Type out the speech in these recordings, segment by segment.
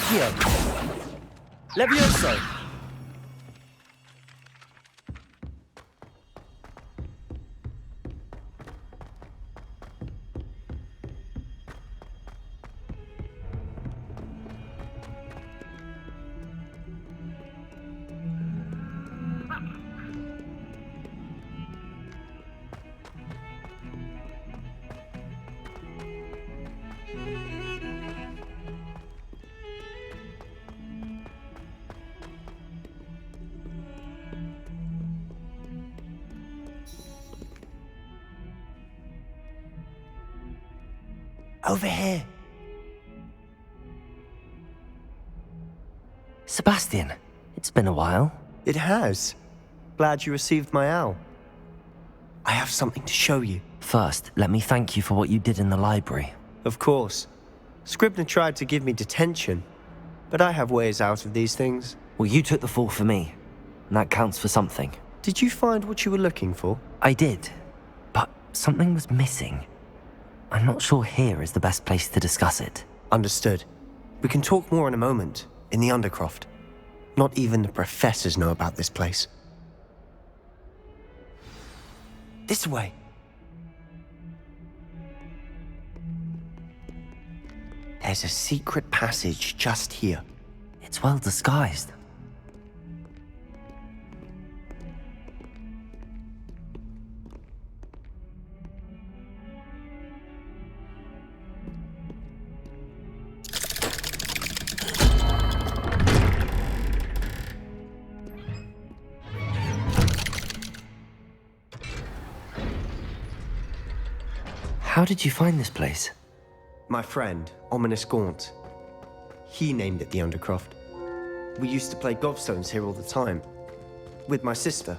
Accio. Levioso. Over here. Sebastian, it's been a while. It has. Glad you received my owl. I have something to show you. First, let me thank you for what you did in the library. Of course. Scribner tried to give me detention, but I have ways out of these things. Well, you took the fall for me, and that counts for something. Did you find what you were looking for? I did, but something was missing. I'm not sure here is the best place to discuss it. Understood. We can talk more in a moment, in the Undercroft. Not even the professors know about this place. This way. There's a secret passage just here. It's well disguised. How did you find this place? My friend, Ominous Gaunt. He named it the Undercroft. We used to play gobstones here all the time. With my sister,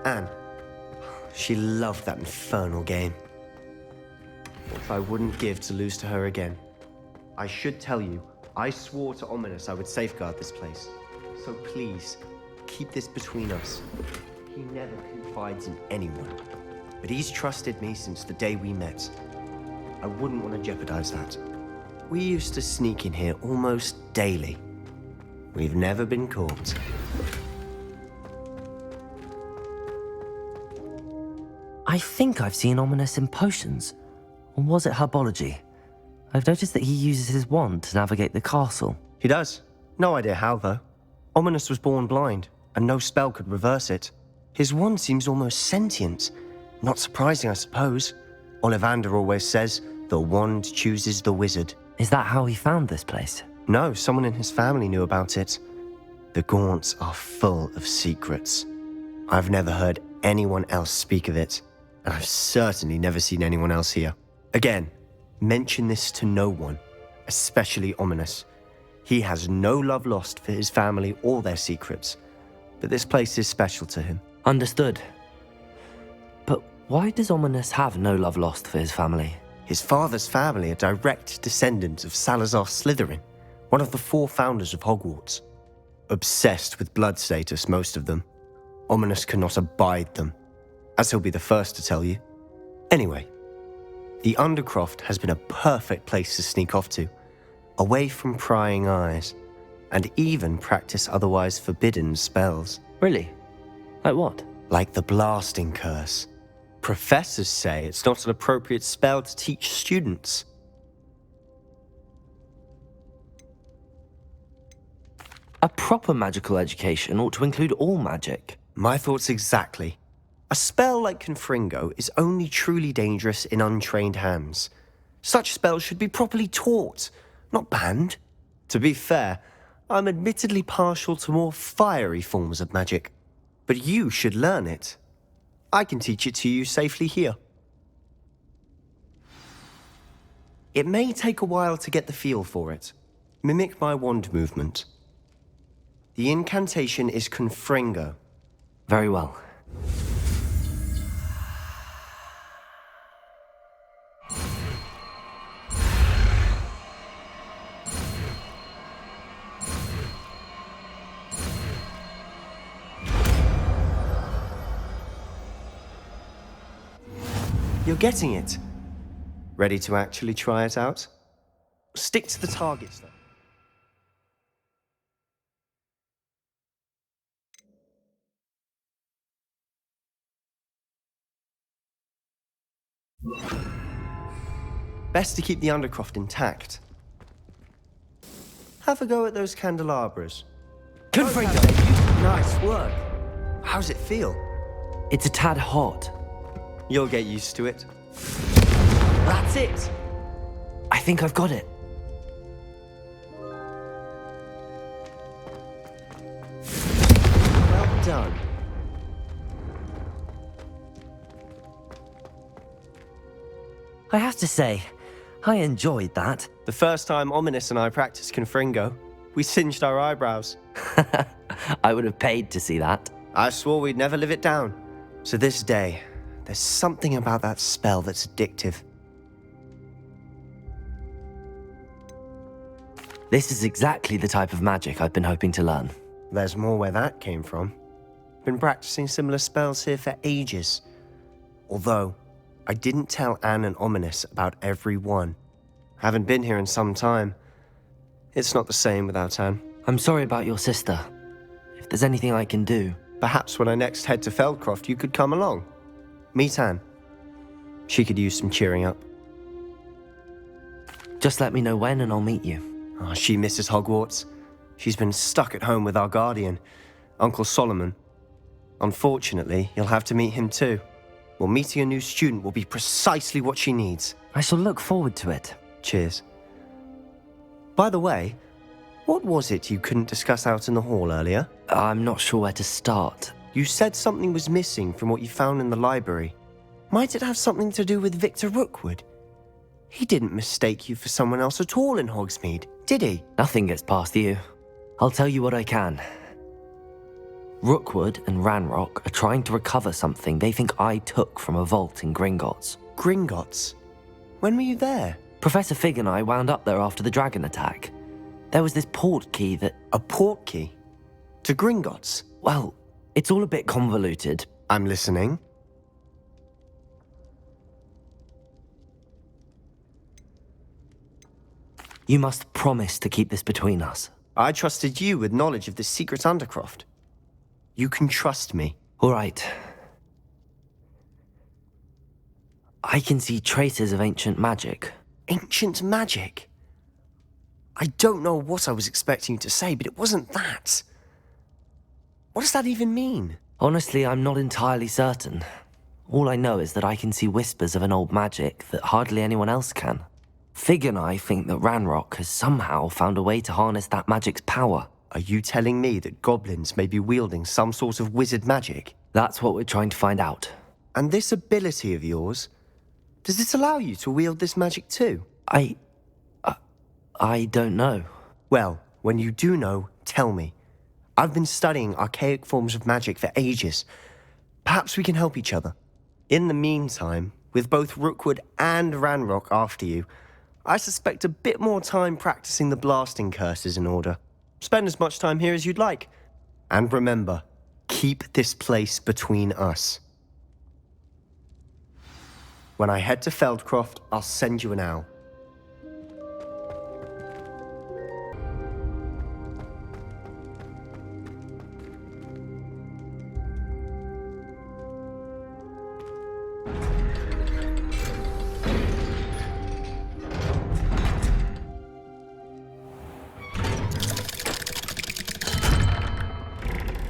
Anne. She loved that infernal game. What I wouldn't give to lose to her again. I should tell you, I swore to Ominous I would safeguard this place. So please, keep this between us. He never confides in anyone. But he's trusted me since the day we met. I wouldn't want to jeopardize that. We used to sneak in here almost daily. We've never been caught. I think I've seen Ominous in potions. Or was it herbology? I've noticed that he uses his wand to navigate the castle. He does. No idea how, though. Ominous was born blind, and no spell could reverse it. His wand seems almost sentient. Not surprising, I suppose. Ollivander always says, the wand chooses the wizard. Is that how he found this place? No, someone in his family knew about it. The Gaunts are full of secrets. I've never heard anyone else speak of it, and I've certainly never seen anyone else here. Again, mention this to no one, especially Ominous. He has no love lost for his family or their secrets, but this place is special to him. Understood. But why does Ominous have no love lost for his family? His father's family are direct descendants of Salazar Slytherin, one of the 4 founders of Hogwarts. Obsessed with blood status, most of them. Ominous cannot abide them, as he'll be the first to tell you. Anyway, the Undercroft has been a perfect place to sneak off to, away from prying eyes, and even practice otherwise forbidden spells. Really? Like what? Like the blasting curse. Professors say it's not an appropriate spell to teach students. A proper magical education ought to include all magic. My thoughts exactly. A spell like Confringo is only truly dangerous in untrained hands. Such spells should be properly taught, not banned. To be fair, I'm admittedly partial to more fiery forms of magic. But you should learn it. I can teach it to you safely here. It may take a while to get the feel for it. Mimic my wand movement. The incantation is Confringo. Very well. You're getting it. Ready to actually try it out? Stick to the targets, though. Best to keep the Undercroft intact. Have a go at those candelabras. Confringo! Nice work. How's it feel? It's a tad hot. You'll get used to it. That's it. I think I've got it. Well done. I have to say, I enjoyed that. The first time Ominous and I practiced Confringo, we singed our eyebrows. I would have paid to see that. I swore we'd never live it down. So this day, there's something about that spell that's addictive. This is exactly the type of magic I've been hoping to learn. There's more where that came from. Been practicing similar spells here for ages. Although, I didn't tell Anne and Ominous about every one. Haven't been here in some time. It's not the same without Anne. I'm sorry about your sister. If there's anything I can do... Perhaps when I next head to Feldcroft, you could come along. Meet Anne. She could use some cheering up. Just let me know when and I'll meet you. Oh, she misses Hogwarts. She's been stuck at home with our guardian, Uncle Solomon. Unfortunately, you'll have to meet him too. Well, meeting a new student will be precisely what she needs. I shall look forward to it. Cheers. By the way, what was it you couldn't discuss out in the hall earlier? I'm not sure where to start. You said something was missing from what you found in the library. Might it have something to do with Victor Rookwood? He didn't mistake you for someone else at all in Hogsmeade, did he? Nothing gets past you. I'll tell you what I can. Rookwood and Ranrock are trying to recover something they think I took from a vault in Gringotts. Gringotts? When were you there? Professor Fig and I wound up there after the dragon attack. There was this port key that... A port key? To Gringotts? Well, it's all a bit convoluted. I'm listening. You must promise to keep this between us. I trusted you with knowledge of the secret Undercroft. You can trust me. All right. I can see traces of ancient magic. Ancient magic? I don't know what I was expecting you to say, but it wasn't that. What does that even mean? Honestly, I'm not entirely certain. All I know is that I can see whispers of an old magic that hardly anyone else can. Fig and I think that Ranrock has somehow found a way to harness that magic's power. Are you telling me that goblins may be wielding some sort of wizard magic? That's what we're trying to find out. And this ability of yours, does it allow you to wield this magic too? I don't know. Well, when you do know, tell me. I've been studying archaic forms of magic for ages. Perhaps we can help each other. In the meantime, with both Rookwood and Ranrock after you, I suspect a bit more time practicing the blasting curse is in order. Spend as much time here as you'd like. And remember, keep this place between us. When I head to Feldcroft, I'll send you an owl.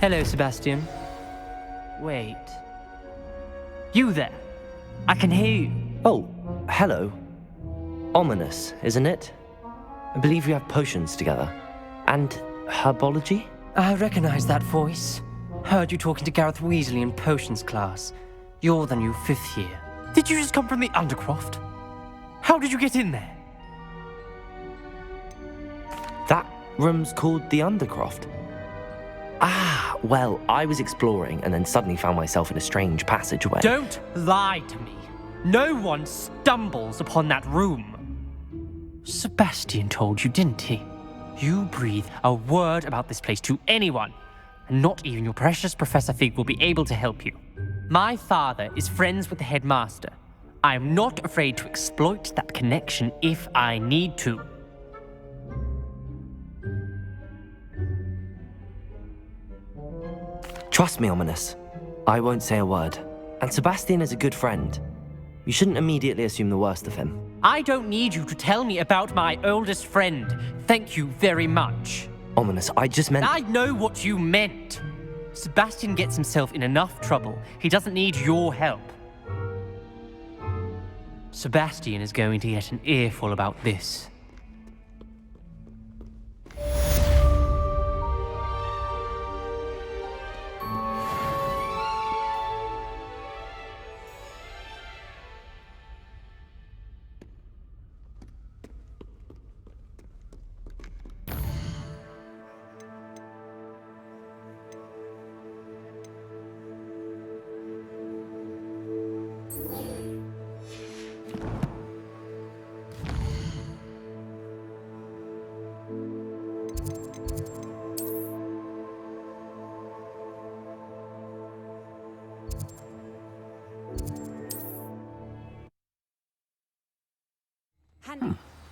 Hello, Sebastian. Wait. You there? I can hear you. Oh, hello. Ominous, isn't it? I believe we have potions together. And herbology? I recognize that voice. Heard you talking to Gareth Weasley in potions class. You're the new 5th year. Did you just come from the Undercroft? How did you get in there? That room's called the Undercroft. Ah, well, I was exploring and then suddenly found myself in a strange passageway. Don't lie to me. No one stumbles upon that room. Sebastian told you, didn't he? You breathe a word about this place to anyone, and not even your precious Professor Fig will be able to help you. My father is friends with the headmaster. I am not afraid to exploit that connection if I need to. Trust me, Ominous. I won't say a word. And Sebastian is a good friend. You shouldn't immediately assume the worst of him. I don't need you to tell me about my oldest friend. Thank you very much. Ominous, I just meant... I know what you meant. Sebastian gets himself in enough trouble. He doesn't need your help. Sebastian is going to get an earful about this.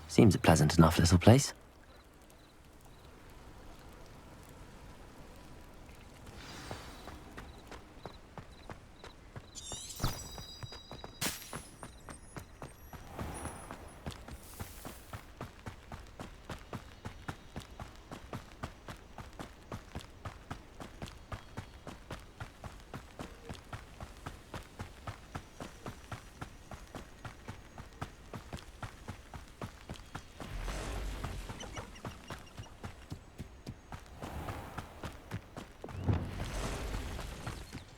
Seems a pleasant enough little place.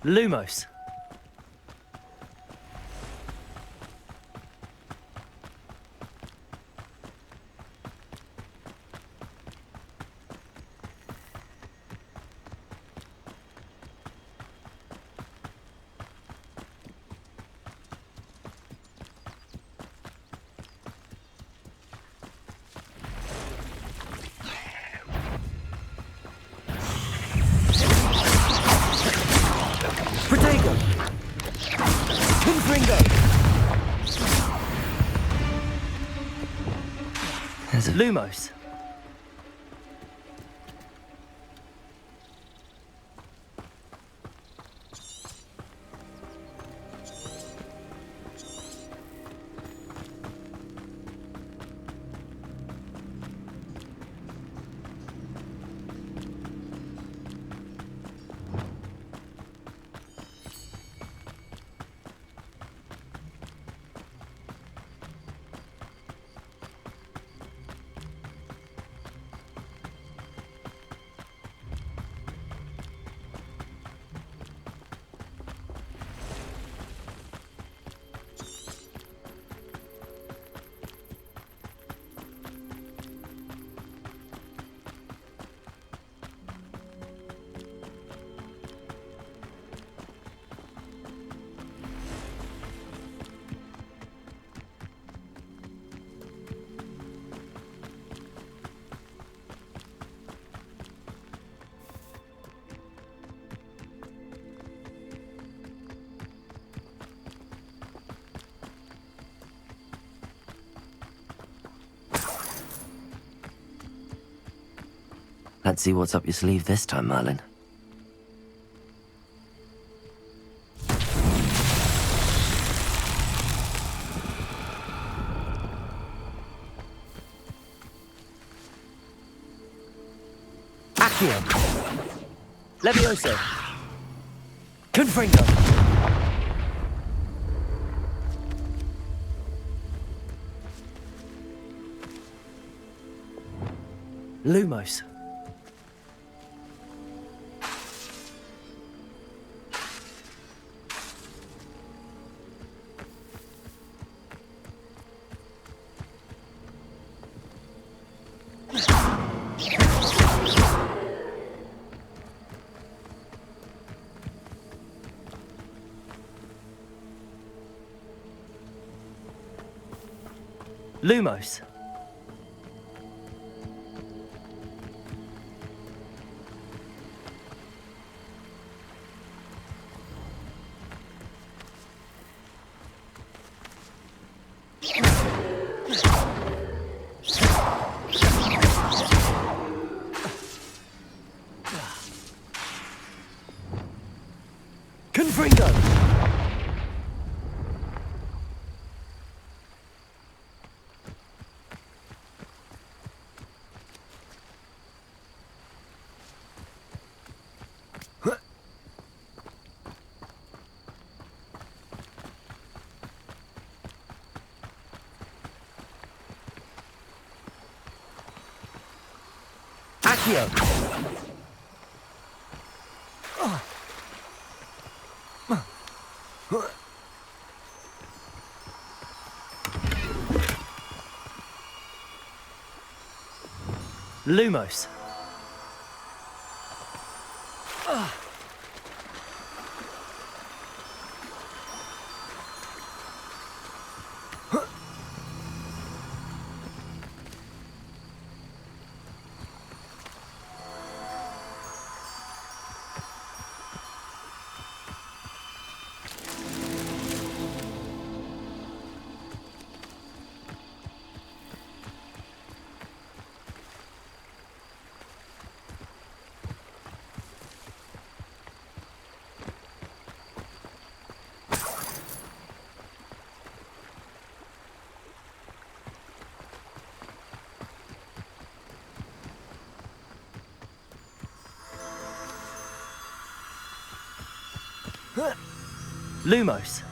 Lumos. Protego! Confringo! There's a... Lumos. Let's see what's up your sleeve this time, Merlin. Accio. Levioso. Confringo. Lumos. Lumos. Confringo. Accio. Lumos. Lumos.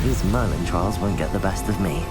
These Merlin trials won't get the best of me.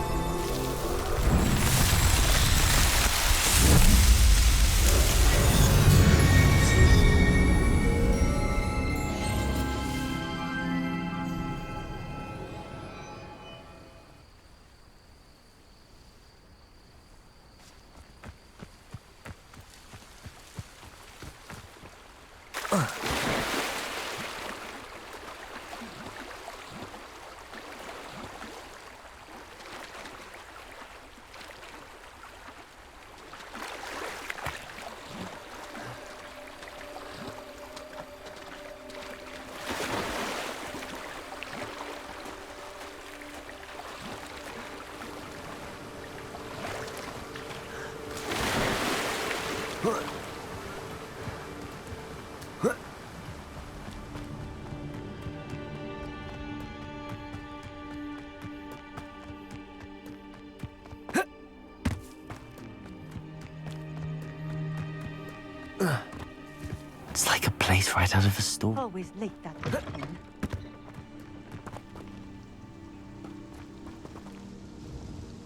It's like a place right out of a story. Always late that evening.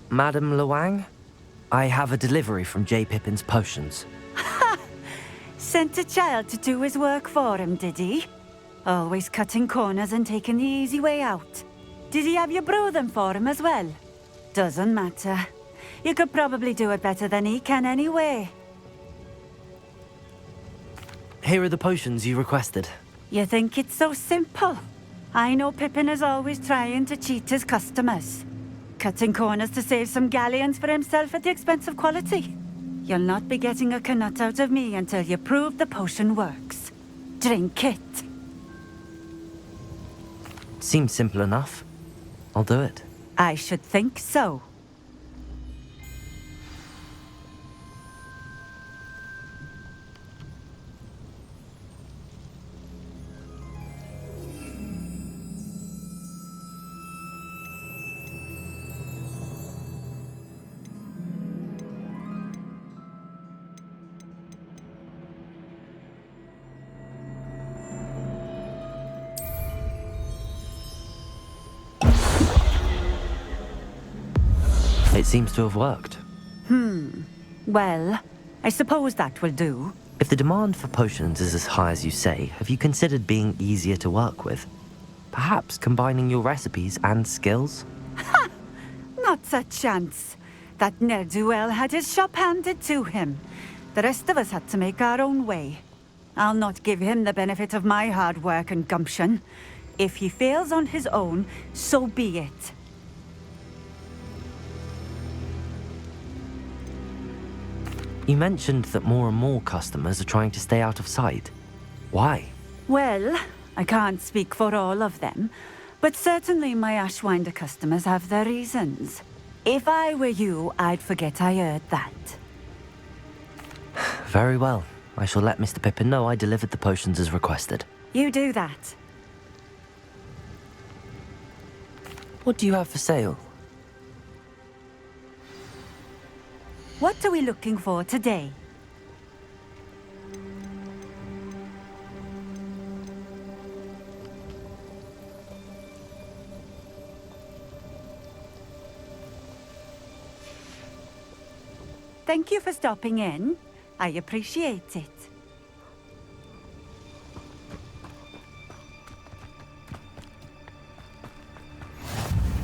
Madam Luang, I have a delivery from J. Pippin's Potions. Sent a child to do his work for him, did he? Always cutting corners and taking the easy way out. Did he have you brew them for him as well? Doesn't matter. You could probably do it better than he can anyway. Here are the potions you requested. You think it's so simple? I know Pippin is always trying to cheat his customers. Cutting corners to save some galleons for himself at the expense of quality. You'll not be getting a canut out of me until you prove the potion works. Drink it. Seems simple enough. I'll do it. I should think so. It seems to have worked. Well, I suppose that will do. If the demand for potions is as high as you say, have you considered being easier to work with? Perhaps combining your recipes and skills? Not a chance. That ne'er-do-well had his shop handed to him. The rest of us had to make our own way. I'll not give him the benefit of my hard work and gumption. If he fails on his own, so be it. You mentioned that more and more customers are trying to stay out of sight. Why? Well, I can't speak for all of them, but certainly my Ashwinder customers have their reasons. If I were you, I'd forget I heard that. Very well. I shall let Mr. Pippin know I delivered the potions as requested. You do that. What do you have for sale? What are we looking for today? Thank you for stopping in. I appreciate it.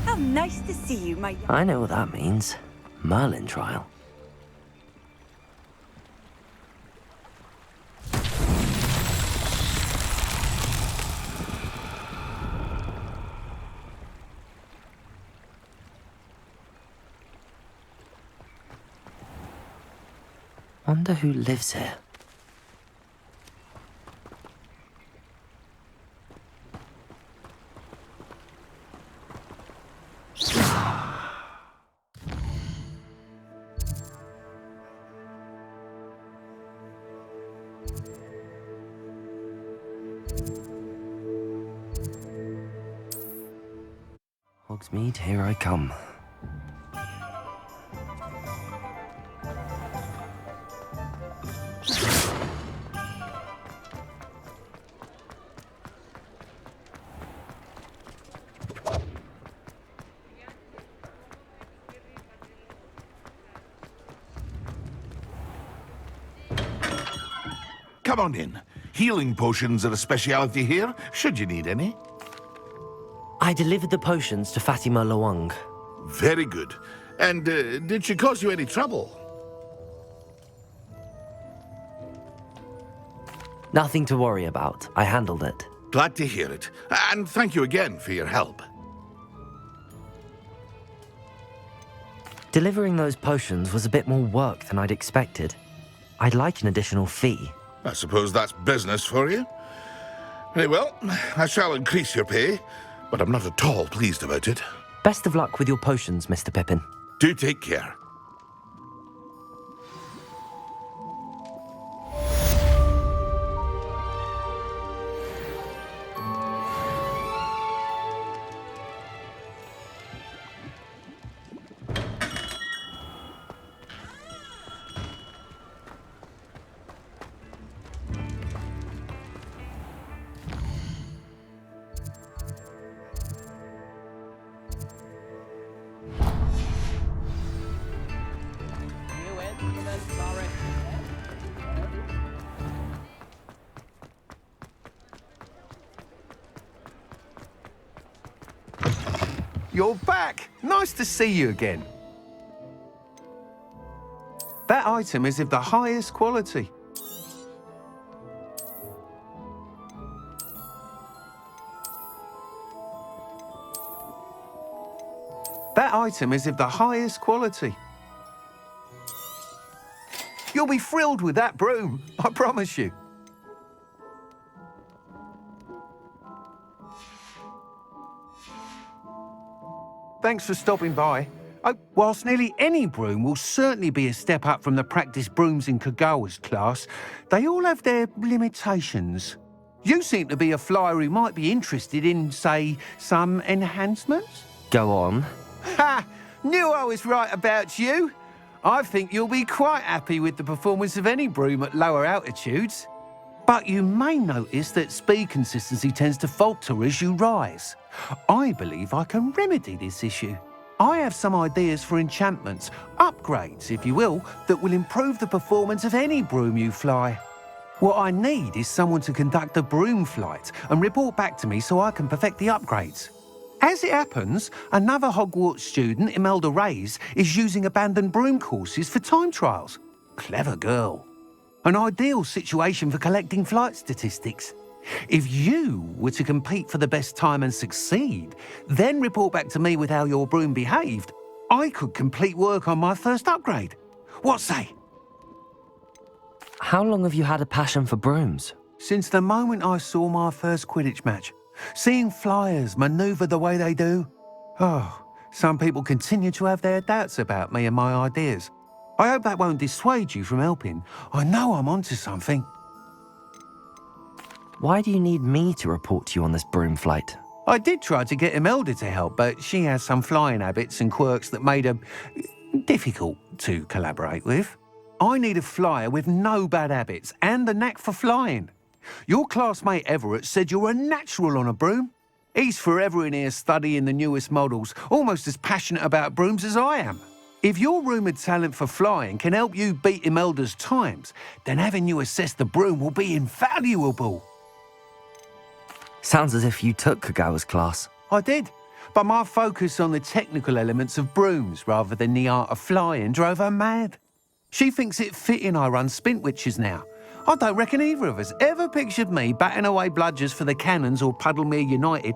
How nice to see you, my... I know what that means. Merlin trial. Wonder who lives here. Hogsmeade, here I come. Come on in. Healing potions are a speciality here, should you need any. I delivered the potions to Fatima Lawang. Very good. And did she cause you any trouble? Nothing to worry about. I handled it. Glad to hear it. And thank you again for your help. Delivering those potions was a bit more work than I'd expected. I'd like an additional fee. I suppose that's business for you. Very well, I shall increase your pay, but I'm not at all pleased about it. Best of luck with your potions, Mr. Pippin. Do take care. You're back! Nice to see you again. That item is of the highest quality. That item is of the highest quality. You'll be thrilled with that broom, I promise you. Thanks for stopping by. Whilst nearly any broom will certainly be a step up from the practice brooms in Kagawa's class, they all have their limitations. You seem to be a flyer who might be interested in, say, some enhancements? Go on. Ha! Knew I was right about you. I think you'll be quite happy with the performance of any broom at lower altitudes. But you may notice that speed consistency tends to falter as you rise. I believe I can remedy this issue. I have some ideas for enchantments, upgrades, if you will, that will improve the performance of any broom you fly. What I need is someone to conduct a broom flight and report back to me so I can perfect the upgrades. As it happens, another Hogwarts student, Imelda Reyes, is using abandoned broom courses for time trials. Clever girl. An ideal situation for collecting flight statistics. If you were to compete for the best time and succeed, then report back to me with how your broom behaved, I could complete work on my first upgrade. What say? How long have you had a passion for brooms? Since the moment I saw my first Quidditch match. Seeing flyers manoeuvre the way they do. Oh, Some people continue to have their doubts about me and my ideas. I hope that won't dissuade you from helping. I know I'm onto something. Why do you need me to report to you on this broom flight? I did try to get Imelda to help, but she has some flying habits and quirks that made her difficult to collaborate with. I need a flyer with no bad habits and the knack for flying. Your classmate Everett said you're a natural on a broom. He's forever in here studying the newest models, almost as passionate about brooms as I am. If your rumoured talent for flying can help you beat Imelda's times, then having you assess the broom will be invaluable. Sounds as if you took Kagawa's class. I did, but my focus on the technical elements of brooms rather than the art of flying drove her mad. She thinks it fitting I run Spintwitches now. I don't reckon either of us ever pictured me batting away bludgers for the Cannons or Puddlemere United.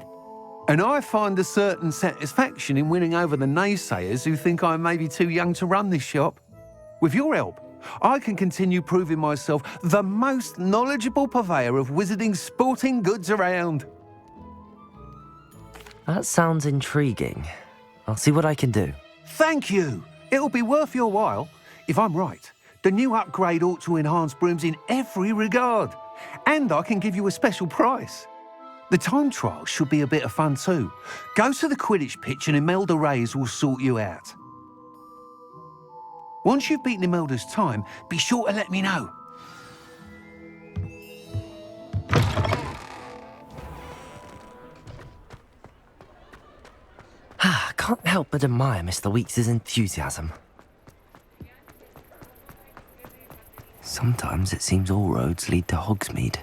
And I find a certain satisfaction in winning over the naysayers who think I'm maybe too young to run this shop. With your help, I can continue proving myself the most knowledgeable purveyor of wizarding sporting goods around. That sounds intriguing. I'll see what I can do. Thank you. It'll be worth your while. If I'm right, the new upgrade ought to enhance brooms in every regard. And I can give you a special price. The time trial should be a bit of fun too. Go to the Quidditch pitch and Imelda Reyes will sort you out. Once you've beaten Imelda's time, be sure to let me know. I can't help but admire Mr. Weeks' enthusiasm. Sometimes it seems all roads lead to Hogsmeade.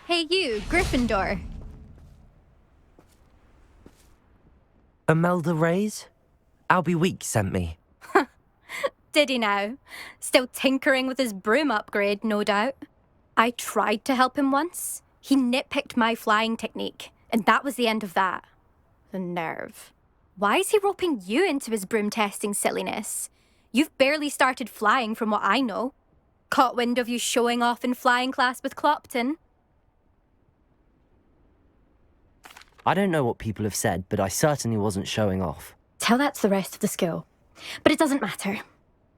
Hey you, Gryffindor. Imelda Reyes? Albie Weeks sent me. Did he now? Still tinkering with his broom upgrade, no doubt. I tried to help him once. He nitpicked my flying technique, and that was the end of that. The nerve. Why is he roping you into his broom testing silliness? You've barely started flying from what I know. Caught wind of you showing off in flying class with Clopton. I don't know what people have said, but I certainly wasn't showing off. Tell that to the rest of the school. But it doesn't matter.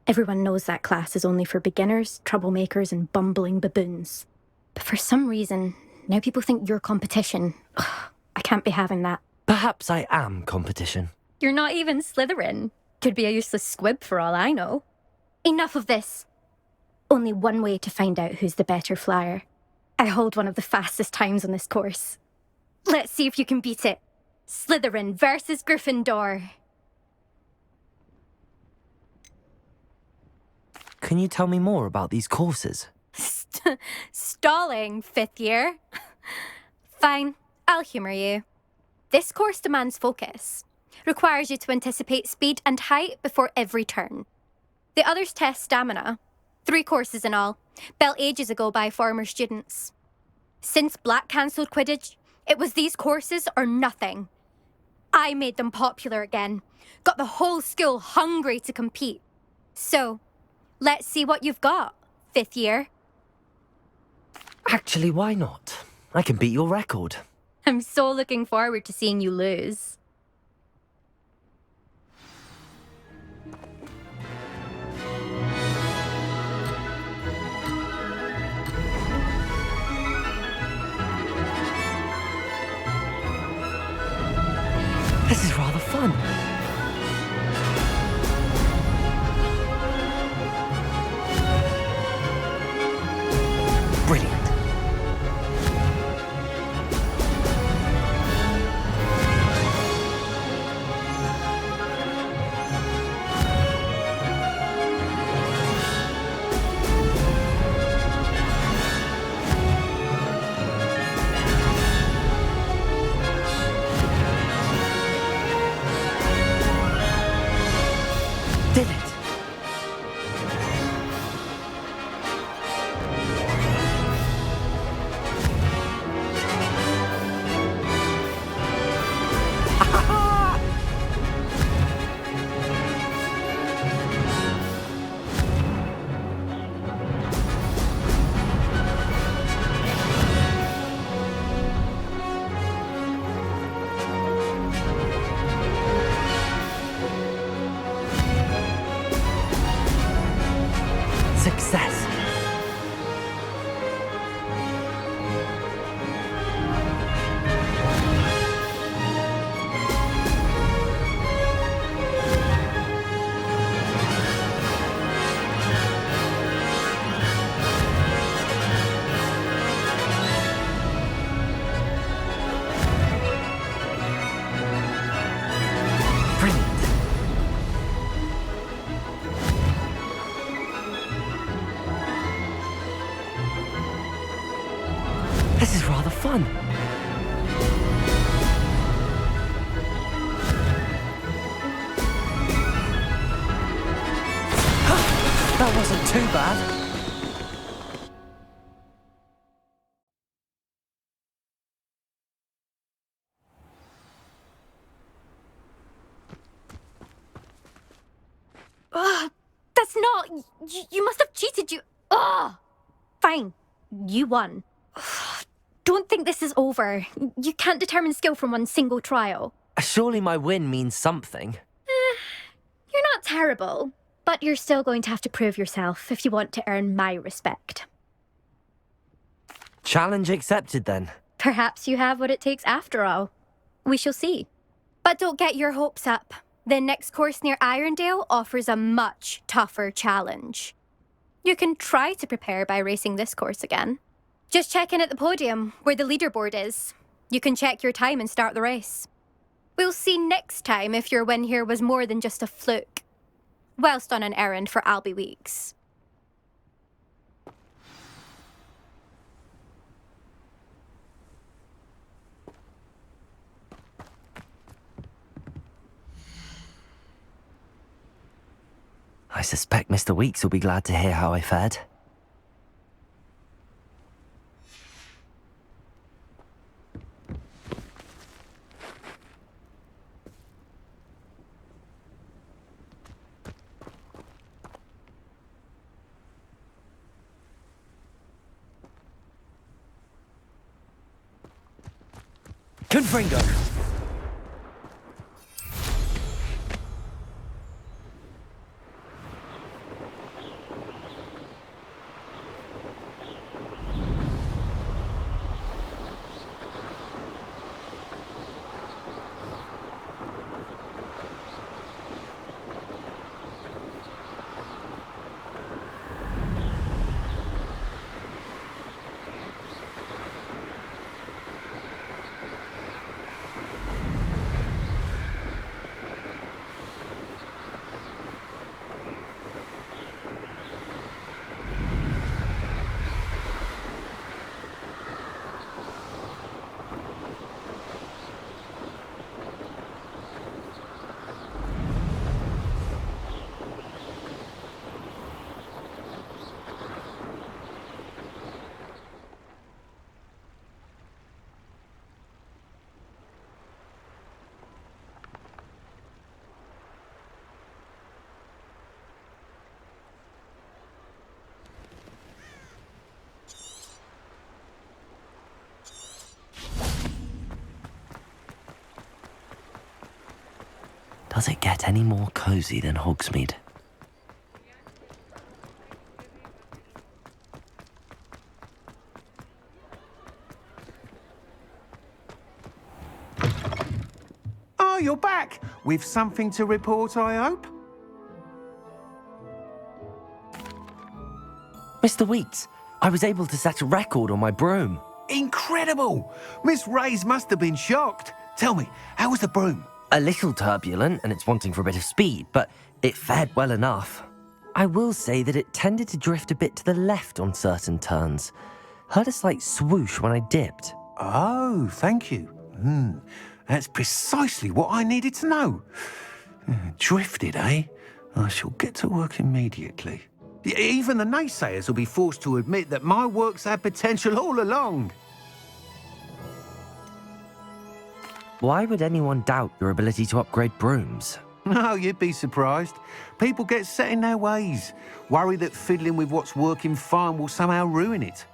Everyone knows that class is only for beginners, troublemakers, and bumbling baboons. But for some reason, now people think you're competition. Ugh, I can't be having that. Perhaps I am competition. You're not even Slytherin. Could be a useless squib for all I know. Enough of this. Only one way to find out who's the better flyer. I hold one of the fastest times on this course. Let's see if you can beat it. Slytherin versus Gryffindor. Can you tell me more about these courses? Stalling, fifth year. Fine, I'll humour you. This course demands focus. Requires you to anticipate speed and height before every turn. The others test stamina. 3 courses in all, built ages ago by former students. Since Black cancelled Quidditch, it was these courses or nothing. I made them popular again. Got the whole school hungry to compete. So, let's see what you've got, fifth year. Actually, why not? I can beat your record. I'm so looking forward to seeing you lose. fun. Brilliant. Did it. Success. Brilliant. This is rather fun. That wasn't too bad. Ugh, that's not. You must have cheated. Ugh. Fine. You won. Ugh, don't think this is over. You can't determine skill from one single trial. Surely my win means something. You're not terrible, but you're still going to have to prove yourself if you want to earn my respect. Challenge accepted then. Perhaps you have what it takes after all. We shall see. But don't get your hopes up. The next course near Irondale offers a much tougher challenge. You can try to prepare by racing this course again. Just check in at the podium, where the leaderboard is. You can check your time and start the race. We'll see next time if your win here was more than just a fluke. Whilst on an errand for Albie Weeks. I suspect Mr. Weeks will be glad to hear how I fared. Confringo! Does it get any more cozy than Hogsmeade? Oh, you're back. With something to report, I hope? Mr. Weeks, I was able to set a record on my broom. Incredible! Miss Ray's must have been shocked. Tell me, how was the broom? A little turbulent and it's wanting for a bit of speed, but it fared well enough. I will say that it tended to drift a bit to the left on certain turns. Heard a slight swoosh when I dipped. Oh, thank you. That's precisely what I needed to know. Drifted, eh? I shall get to work immediately. Even the naysayers will be forced to admit that my work's had potential all along. Why would anyone doubt your ability to upgrade brooms? No, you'd be surprised. People get set in their ways, worry that fiddling with what's working fine will somehow ruin it.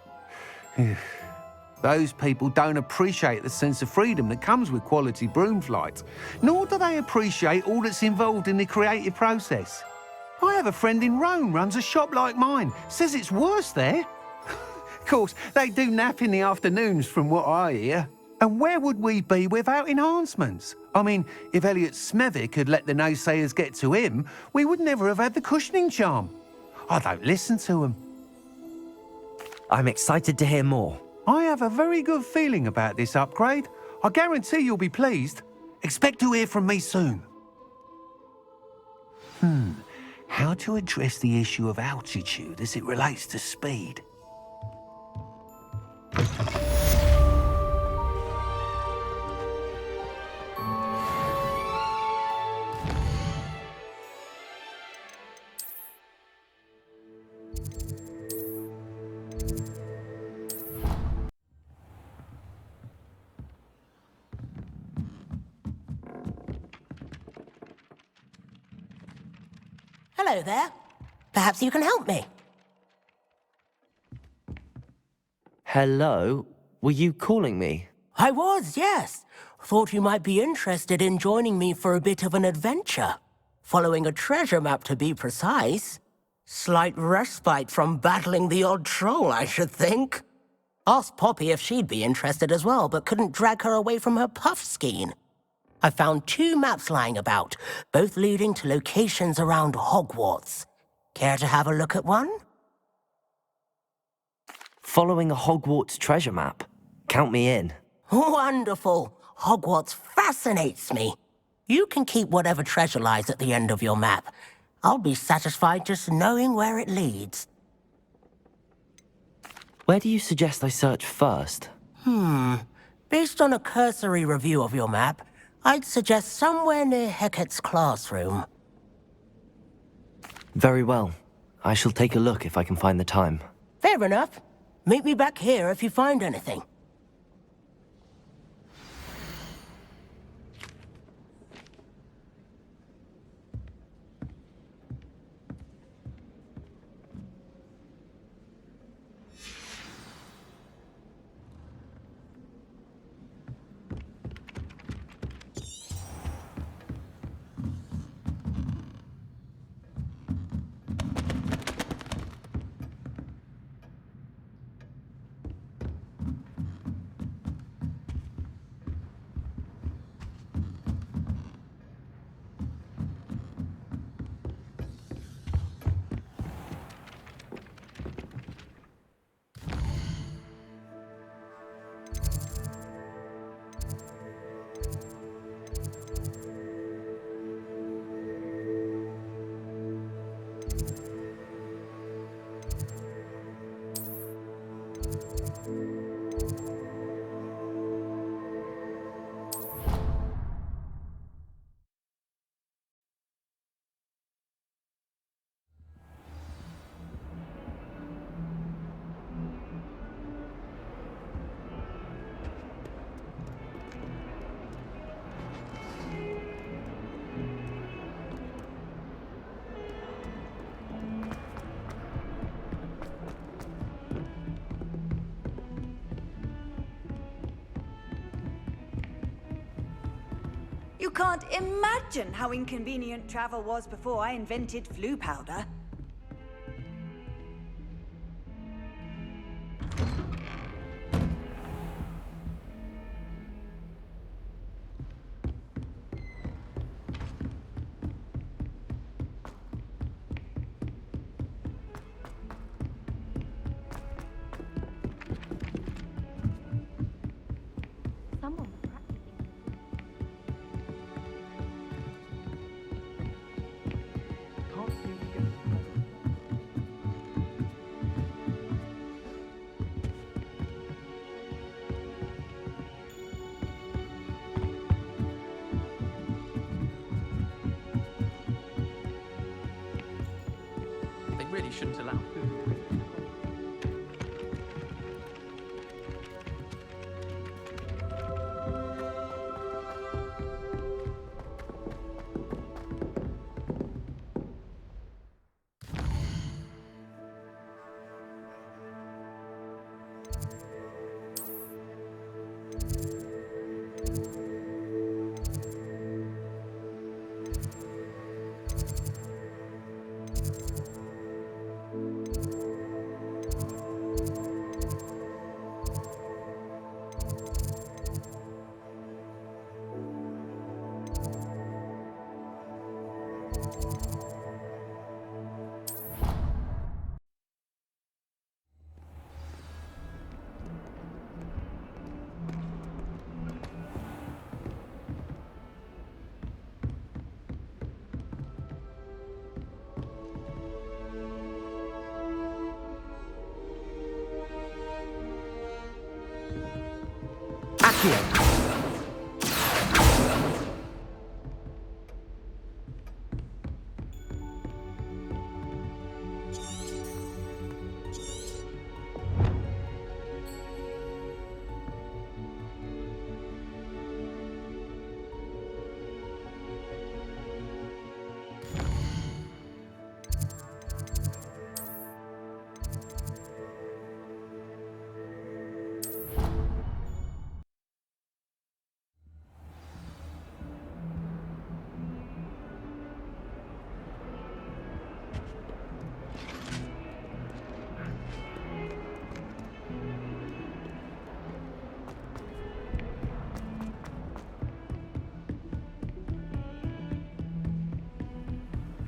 Those people don't appreciate the sense of freedom that comes with quality broom flight, nor do they appreciate all that's involved in the creative process. I have a friend in Rome runs a shop like mine, says it's worse there. Of course, they do nap in the afternoons from what I hear. And where would we be without enhancements? I mean, if Elliot Smethwick had let the naysayers get to him, we would never have had the cushioning charm. I don't listen to them. I'm excited to hear more. I have a very good feeling about this upgrade. I guarantee you'll be pleased. Expect to hear from me soon. How to address the issue of altitude as it relates to speed? Hello there. Perhaps you can help me. Hello? Were you calling me? I was, yes. Thought you might be interested in joining me for a bit of an adventure. Following a treasure map, to be precise. Slight respite from battling the odd troll, I should think. Asked Poppy if she'd be interested as well, but couldn't drag her away from her puff skein. I found 2 maps lying about, both leading to locations around Hogwarts. Care to have a look at one? Following a Hogwarts treasure map. Count me in. Wonderful. Hogwarts fascinates me. You can keep whatever treasure lies at the end of your map. I'll be satisfied just knowing where it leads. Where do you suggest I search first? Based on a cursory review of your map, I'd suggest somewhere near Hecat's classroom. Very well. I shall take a look if I can find the time. Fair enough. Meet me back here if you find anything. You can't imagine how inconvenient travel was before I invented flu powder. really shouldn't allow food.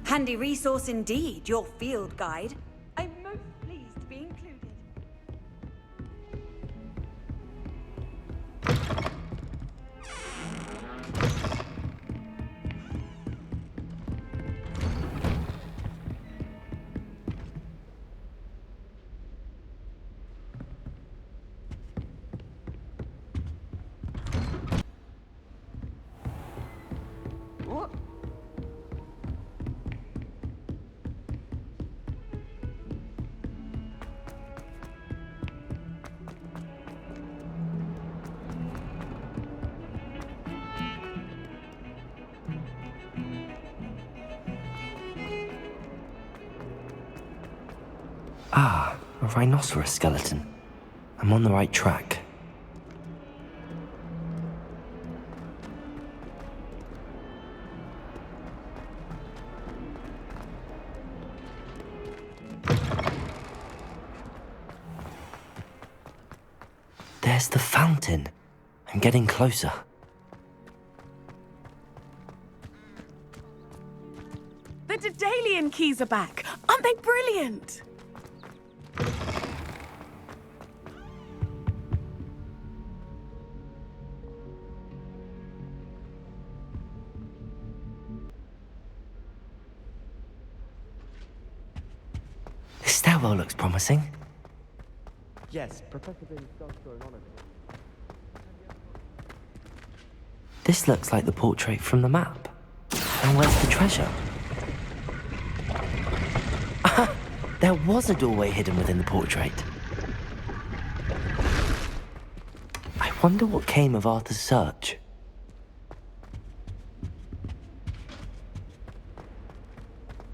Handy resource indeed, your field guide. I'm most pleased to be included. Ah, a rhinoceros skeleton. I'm on the right track. There's the fountain. I'm getting closer. The Daedalian keys are back. Aren't they brilliant? This stairwell looks promising. Yes, Professor Binns does go on a bit. This looks like the portrait from the map. And where's the treasure? Ah, there was a doorway hidden within the portrait. I wonder what came of Arthur's search.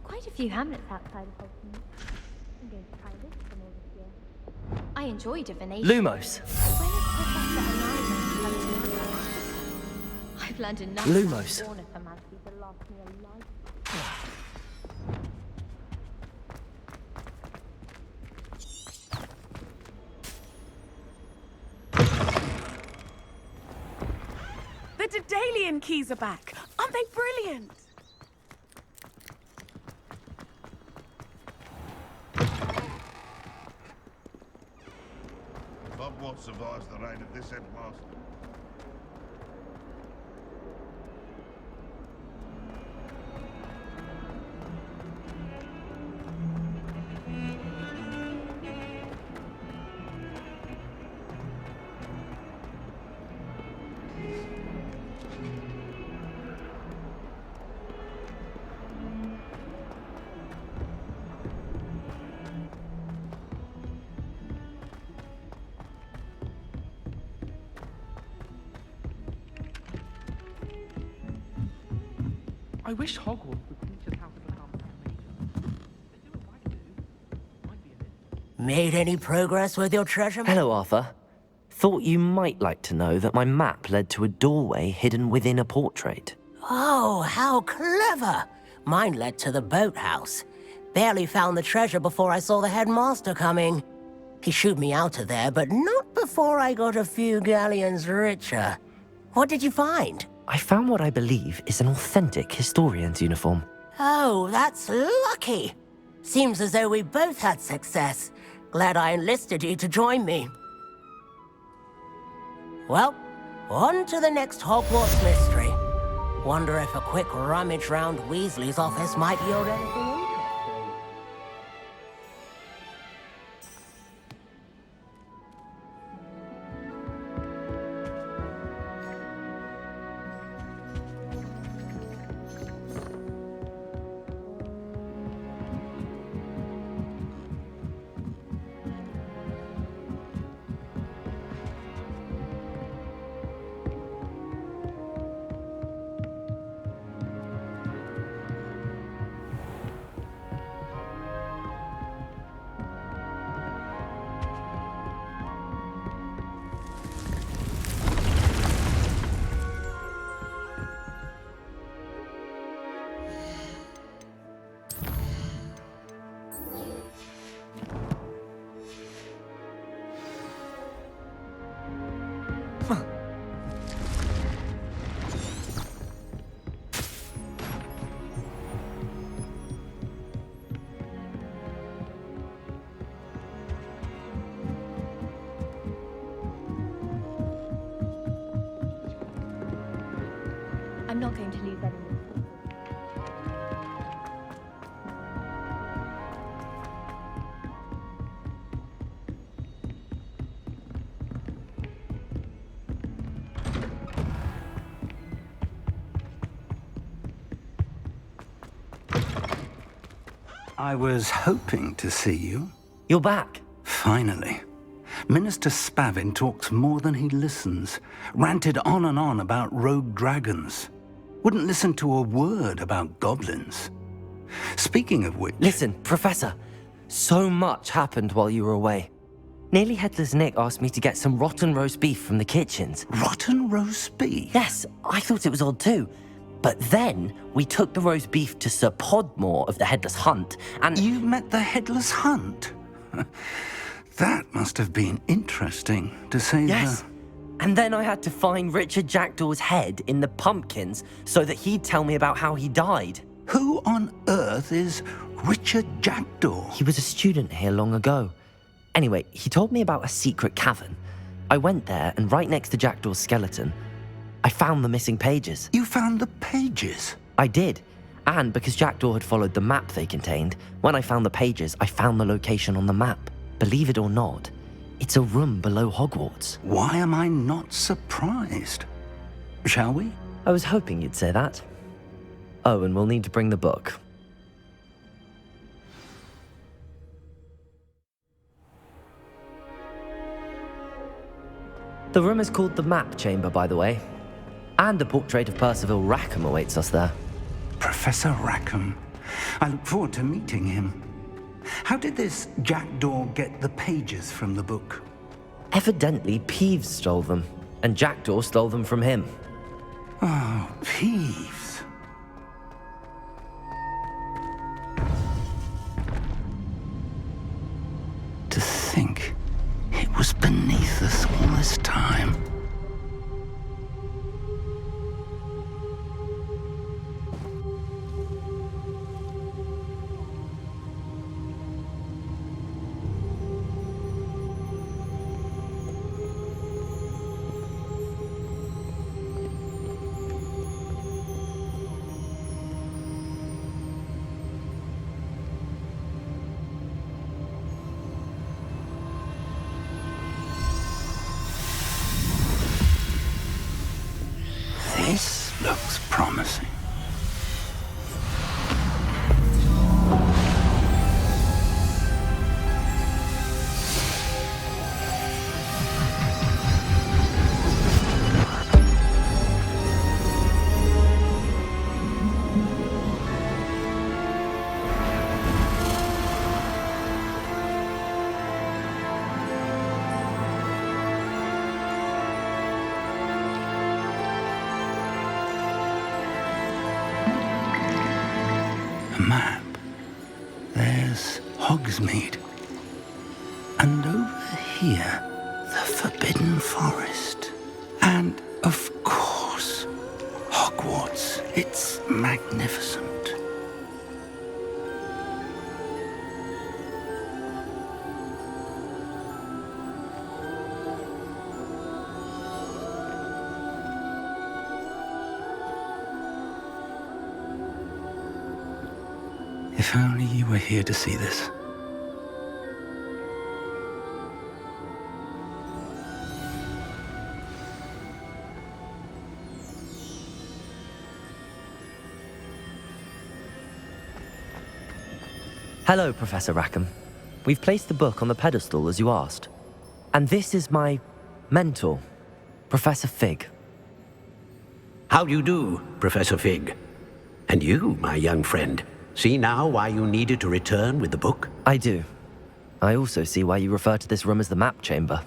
Quite a few hamlets outside of Hogsmeade. I'm going to try this for more this year. I enjoy divination. Lumos. When is Professor Eliza coming to Africa? I've learned enough Lumos. about ornithophancy to last me a life. The Daedalian keys are back. Aren't they brilliant? Hogwarts survives the reign of this headmaster. I wish Hogwarts would teach us how to become animators. They do what I do. Might be a bit. Made any progress with your treasure map? Hello, Arthur. Thought you might like to know that my map led to a doorway hidden within a portrait. Oh, how clever! Mine led to the boathouse. Barely found the treasure before I saw the headmaster coming. He shooed me out of there, but not before I got a few galleons richer. What did you find? I found what I believe is an authentic historian's uniform. Oh, that's lucky. Seems as though we both had success. Glad I enlisted you to join me. Well, on to the next Hogwarts mystery. Wonder if a quick rummage round Weasley's office might yield anything interesting. I'm not going to lose any more. I was hoping to see you. You're back. Finally. Minister Spavin talks more than he listens. Ranted on and on about rogue dragons. Wouldn't listen to a word about goblins. Speaking of which... Listen, Professor. So much happened while you were away. Nearly Headless Nick asked me to get some rotten roast beef from the kitchens. Rotten roast beef? Yes, I thought it was odd too. But then we took the roast beef to Sir Podmore of the Headless Hunt, and... You met the Headless Hunt? That must have been interesting, to say Yes. And then I had to find Richard Jackdaw's head in the pumpkins so that he'd tell me about how he died. Who on earth is Richard Jackdaw? He was a student here long ago. Anyway, he told me about a secret cavern. I went there, and right next to Jackdaw's skeleton, I found the missing pages. You found the pages? I did. And because Jackdaw had followed the map they contained, when I found the pages, I found the location on the map. Believe it or not, it's a room below Hogwarts. Why am I not surprised? Shall we? I was hoping you'd say that. Oh, and we'll need to bring the book. The room is called the Map Chamber, by the way. And a portrait of Percival Rackham awaits us there. Professor Rackham. I look forward to meeting him. How did this Jackdaw get the pages from the book? Evidently, Peeves stole them, and Jackdaw stole them from him. Oh, Peeves. To think it was beneath us all this time. Hogsmeade. And over here, the Forbidden Forest. And, of course, Hogwarts. It's magnificent. If only you were here to see this. Hello, Professor Rackham. We've placed the book on the pedestal as you asked. And this is my mentor, Professor Fig. How do you do, Professor Fig? And you, my young friend, see now why you needed to return with the book? I do. I also see why you refer to this room as the map chamber.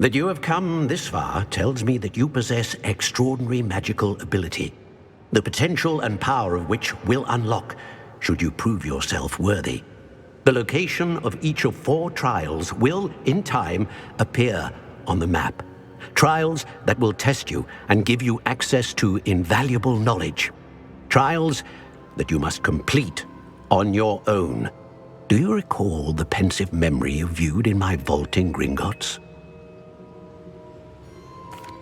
That you have come this far tells me that you possess extraordinary magical ability, the potential and power of which will unlock should you prove yourself worthy. The location of each of 4 trials will, in time, appear on the map. Trials that will test you and give you access to invaluable knowledge. Trials that you must complete on your own. Do you recall the pensive memory you viewed in my vault in Gringotts?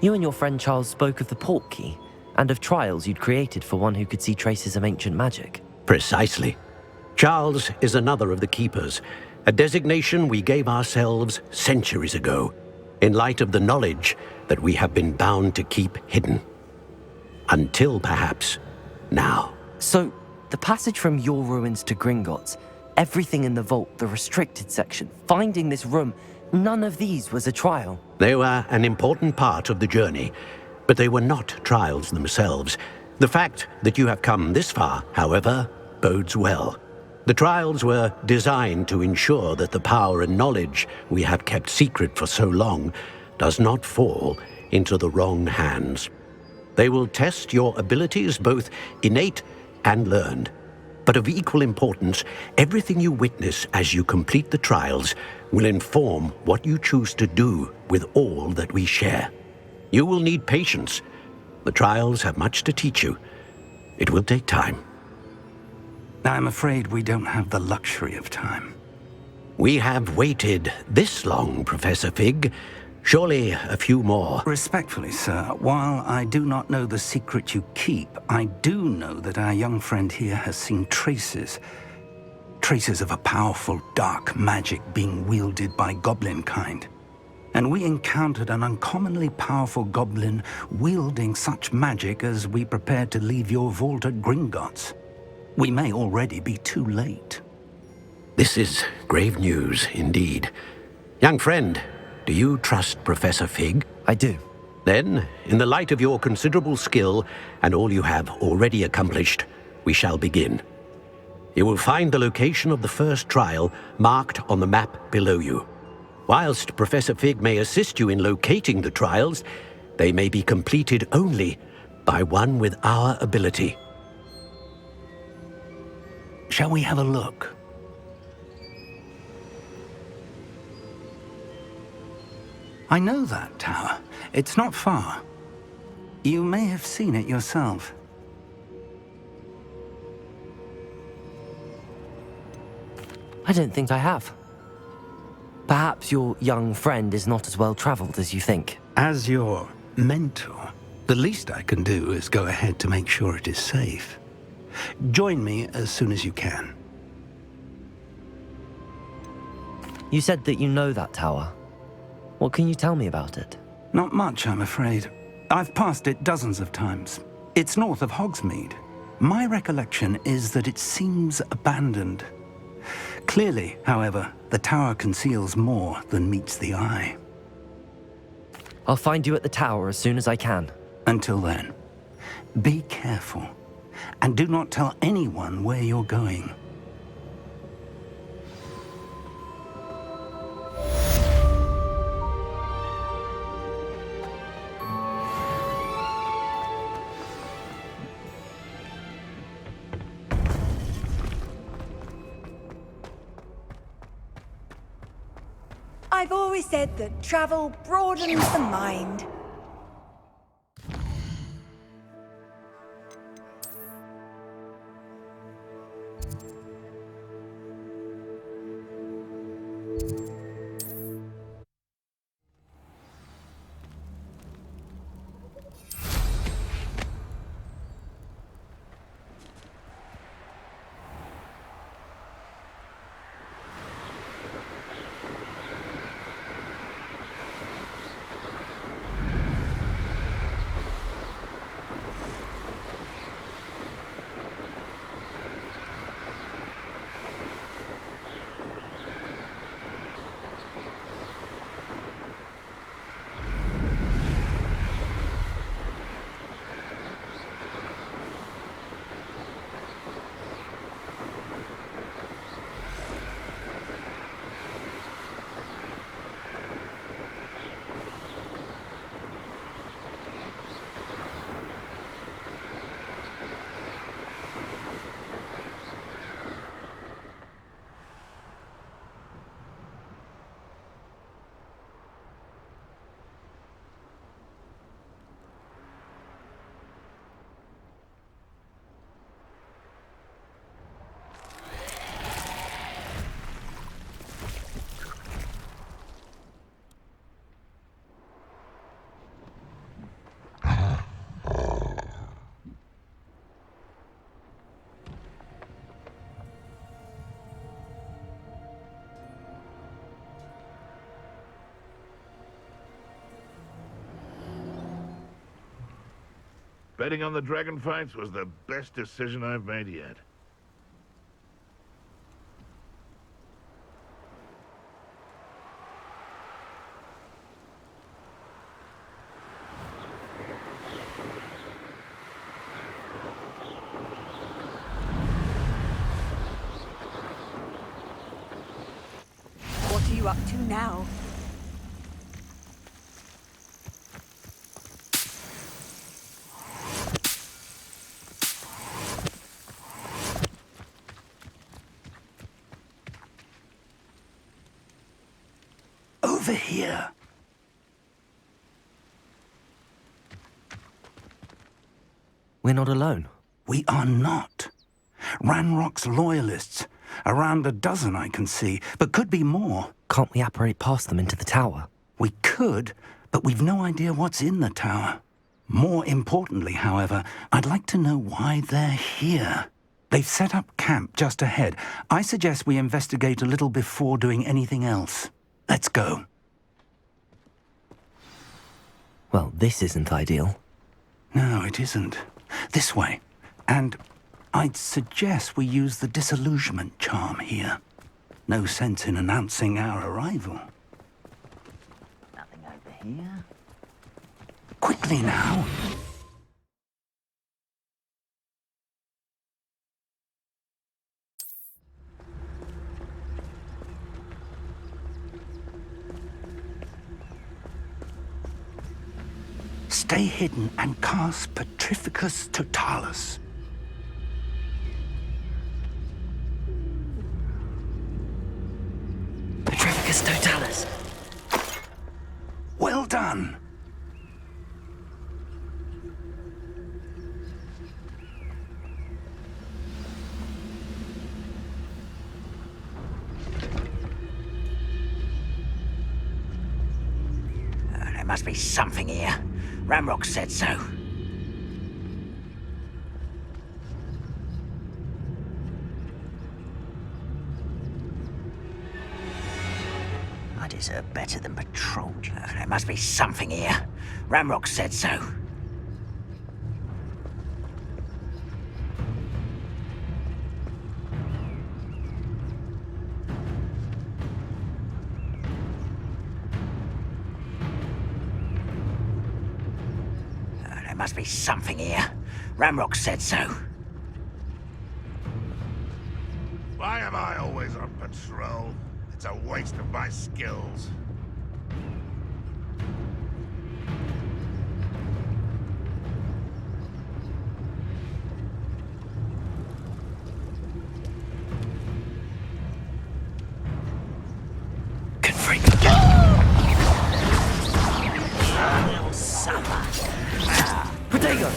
You and your friend Charles spoke of the Portkey, and of trials you'd created for one who could see traces of ancient magic. Precisely. Charles is another of the Keepers, a designation we gave ourselves centuries ago, in light of the knowledge that we have been bound to keep hidden. Until perhaps now. So, the passage from your ruins to Gringotts, everything in the vault, the restricted section, finding this room, none of these was a trial. They were an important part of the journey, but they were not trials themselves. The fact that you have come this far, however, bodes well. The trials were designed to ensure that the power and knowledge we have kept secret for so long does not fall into the wrong hands. They will test your abilities, both innate and learned. But of equal importance, everything you witness as you complete the trials will inform what you choose to do with all that we share. You will need patience. The trials have much to teach you. It will take time. I'm afraid we don't have the luxury of time. We have waited this long, Professor Fig. Surely a few more. Respectfully, sir, while I do not know the secret you keep, I do know that our young friend here has seen traces of a powerful dark magic being wielded by goblin kind. And we encountered an uncommonly powerful goblin wielding such magic as we prepared to leave your vault at Gringotts. We may already be too late. This is grave news indeed. Young friend, do you trust Professor Fig? I do. Then, in the light of your considerable skill and all you have already accomplished, we shall begin. You will find the location of the first trial marked on the map below you. Whilst Professor Fig may assist you in locating the trials, they may be completed only by one with our ability. Shall we have a look? I know that tower. It's not far. You may have seen it yourself. I don't think I have. Perhaps your young friend is not as well traveled as you think. As your mentor, the least I can do is go ahead to make sure it is safe. Join me as soon as you can. You said that you know that tower. What can you tell me about it? Not much, I'm afraid. I've passed it dozens of times. It's north of Hogsmeade. My recollection is that it seems abandoned. Clearly, however, the tower conceals more than meets the eye. I'll find you at the tower as soon as I can. Until then, be careful. And do not tell anyone where you're going. I've always said that travel broadens the mind. Betting on the dragon fights was the best decision I've made yet. What are you up to now? Over here. We're not alone. We are not. Ranrock's loyalists. Around a dozen I can see, but could be more. Can't we apparate past them into the tower? We could, but we've no idea what's in the tower. More importantly, however, I'd like to know why they're here. They've set up camp just ahead. I suggest we investigate a little before doing anything else. Let's go. Well, this isn't ideal. No, it isn't. This way. And I'd suggest we use the disillusionment charm here. No sense in announcing our arrival. Nothing over here. Quickly now. Stay hidden and cast Petrificus Totalis. Petrificus Totalis. Well done. There must be something here. Ramrock said so. I deserve better than patrol. There must be something here. Ramrock said so. There must be something here. Ramrock said so. Why am I always on patrol? It's a waste of my skills. Confringo. You'll suffer. Protego!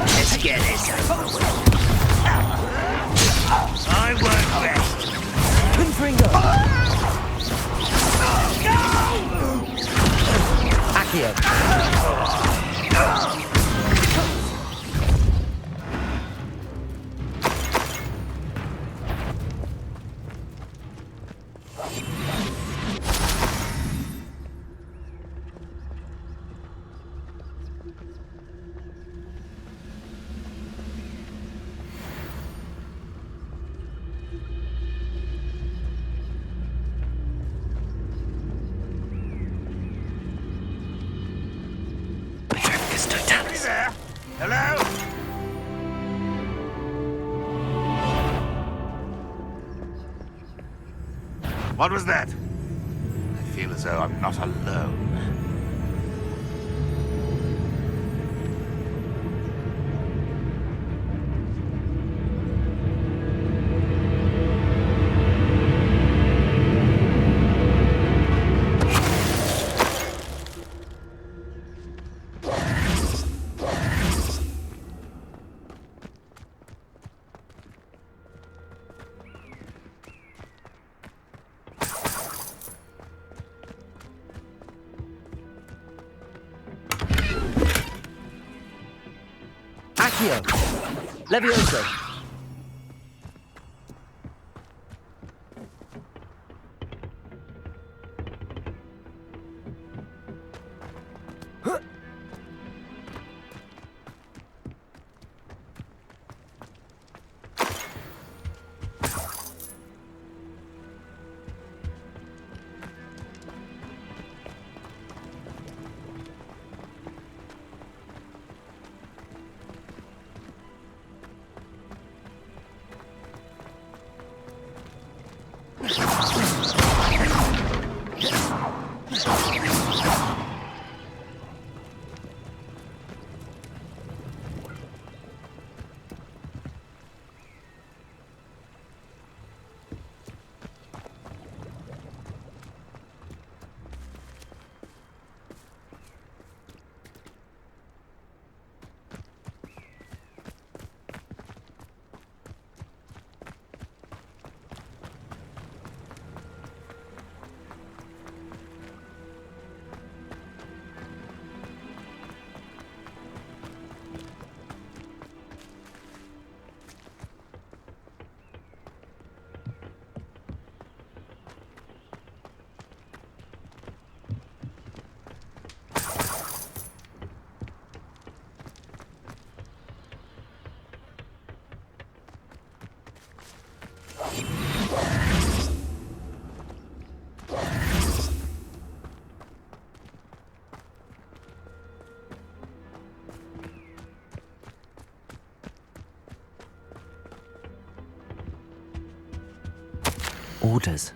Let's get this over with. I work best. Confringo! Accio! Hello? What was that? I feel as though I'm not alone. Accio! Levioso! Orders.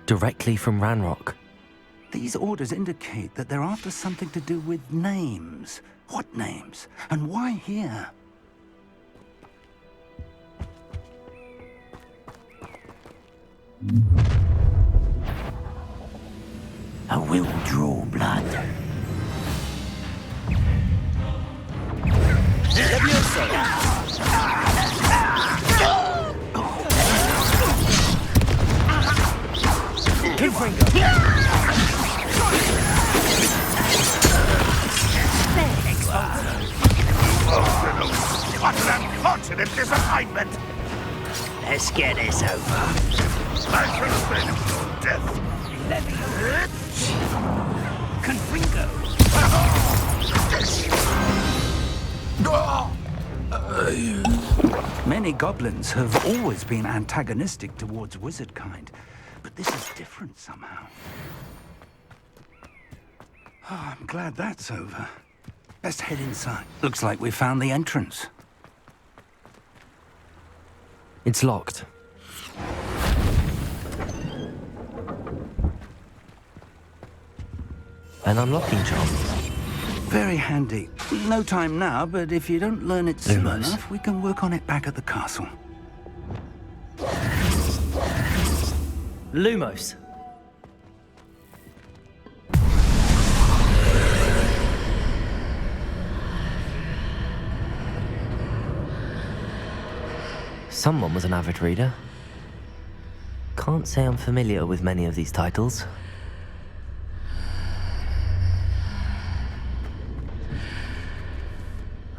Directly from Ranrock. These orders indicate that they're after something to do with names. What names? And why here? I will draw blood. What an unfortunate disappointment! Let's get this over. I should have been your death. Confringo. Many goblins have always been antagonistic towards wizard kind, but this is different somehow. Oh, I'm glad that's over. Let's head inside. Looks like we found the entrance. It's locked. An unlocking charm. Very handy. No time now, but if you don't learn it soon Lumos. enough, we can work on it back at the castle. Lumos. Someone was an avid reader. Can't say I'm familiar with many of these titles.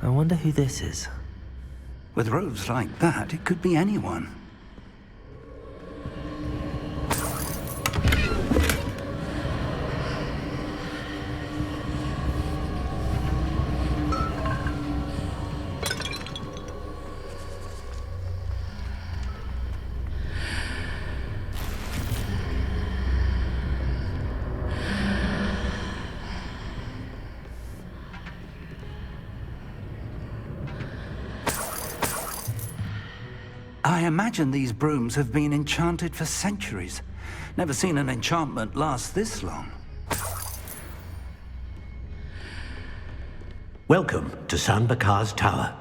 I wonder who this is. With robes like that, it could be anyone. I imagine these brooms have been enchanted for centuries. Never seen an enchantment last this long. Welcome to San Bakar's Tower.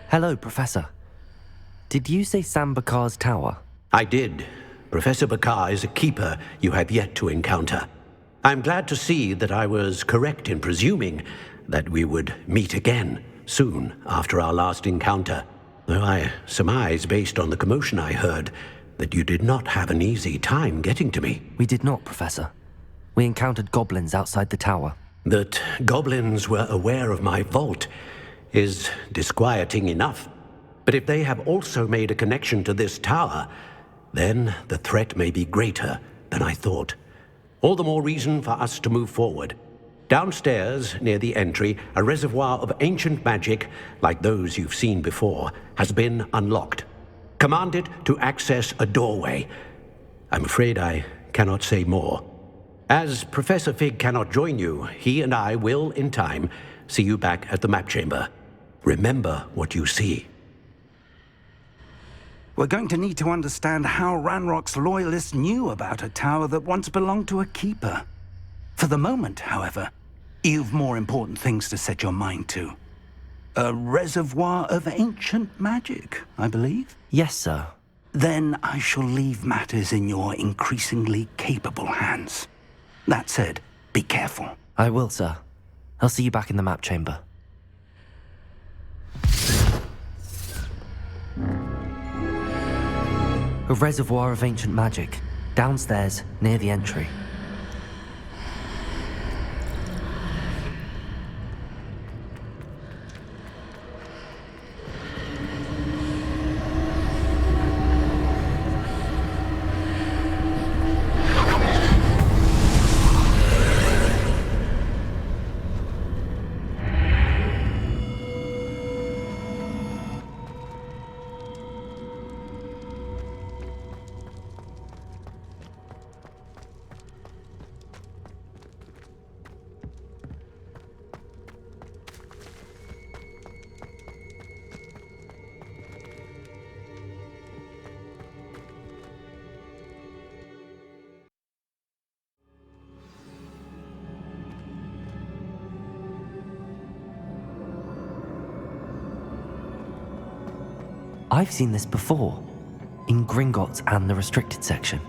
Hello, Professor. Did you say San Bakar's Tower? I did. Professor Bakar is a keeper you have yet to encounter. I'm glad to see that I was correct in presuming that we would meet again soon after our last encounter, though I surmise, based on the commotion I heard, that you did not have an easy time getting to me. We did not, Professor. We encountered goblins outside the tower. That goblins were aware of my vault is disquieting enough. But if they have also made a connection to this tower, then the threat may be greater than I thought. All the more reason for us to move forward. Downstairs, near the entry, a reservoir of ancient magic, like those you've seen before, has been unlocked. Command it to access a doorway. I'm afraid I cannot say more. As Professor Fig cannot join you, he and I will, in time, see you back at the map chamber. Remember what you see. We're going to need to understand how Ranrock's loyalists knew about a tower that once belonged to a keeper. For the moment, however, you've more important things to set your mind to. A reservoir of ancient magic, I believe? Yes, sir. Then I shall leave matters in your increasingly capable hands. That said, be careful. I will, sir. I'll see you back in the map chamber. A reservoir of ancient magic, downstairs, near the entry. I've seen this before, in Gringotts and the restricted section.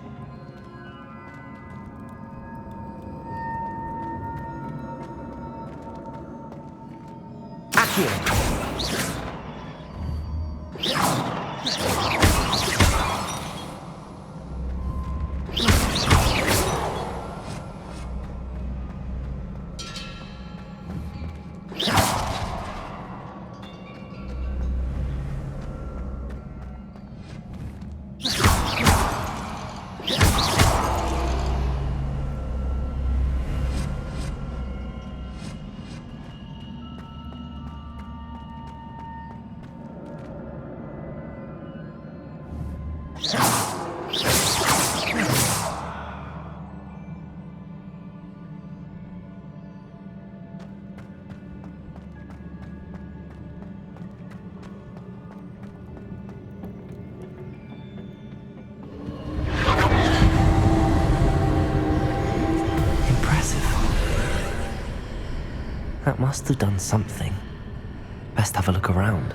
Accio! That must have done something. Best have a look around.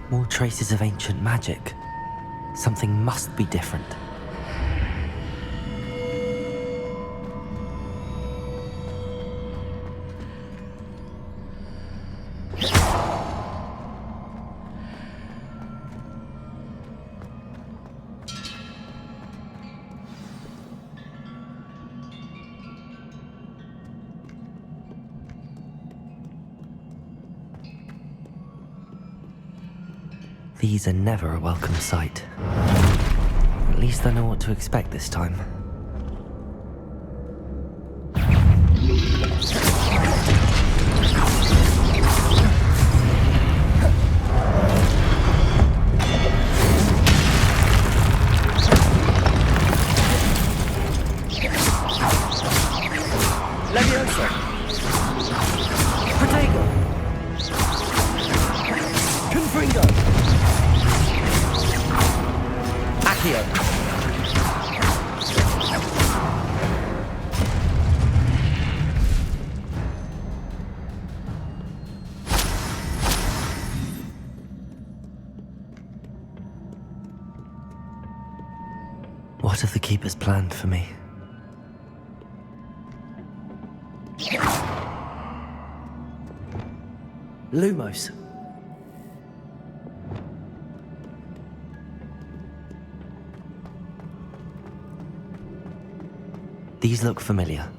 More traces of ancient magic. Something must be different. These are never a welcome sight. At least I know what to expect this time. Leviosa! Protego! Confringo! Accio! What have the Keepers planned for me? Lumos. These look familiar.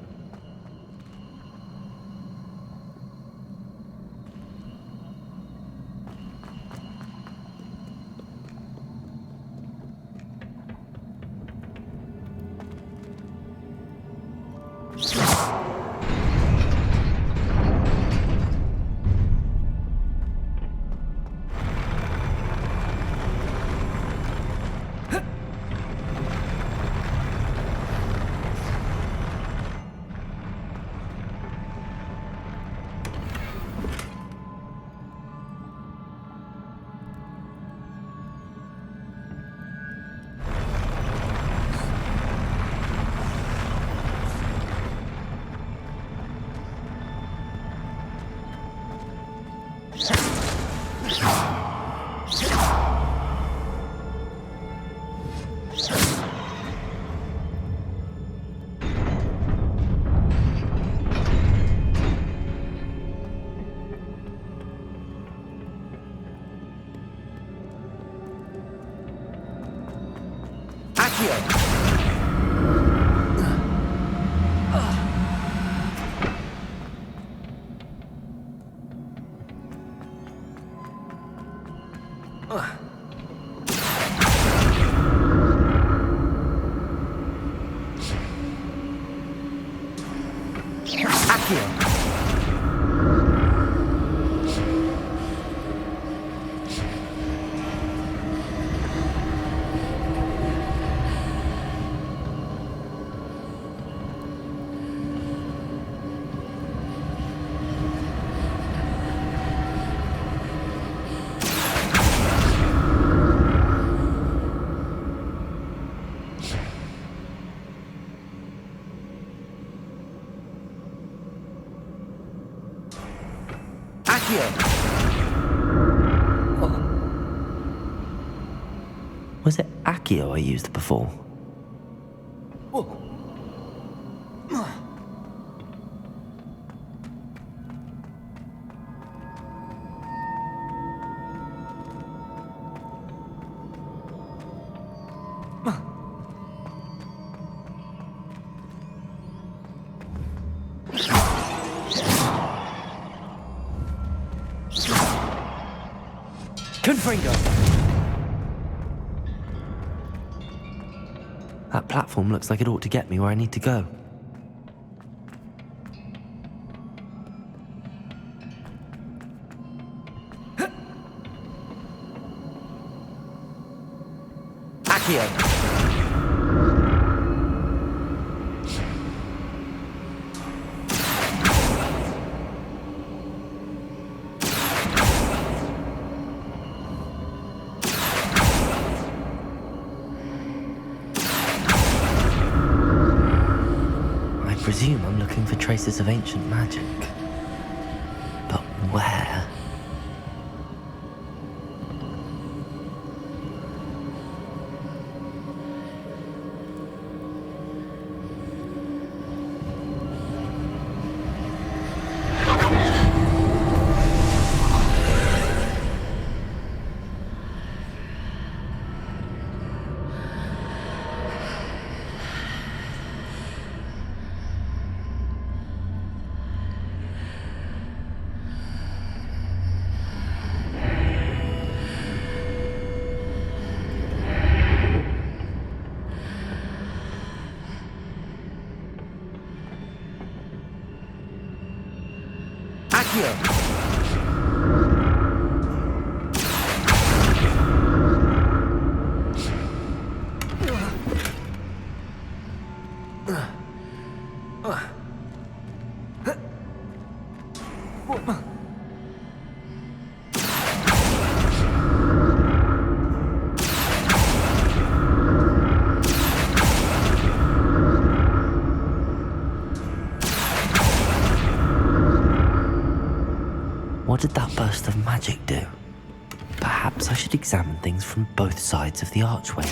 Accio! Was it Accio I used before? Confringo! That platform looks like it ought to get me where I need to go. Accio! I presume I'm looking for traces of ancient magic. But where? Accio! What did that burst of magic do? Perhaps I should examine things from both sides of the archway.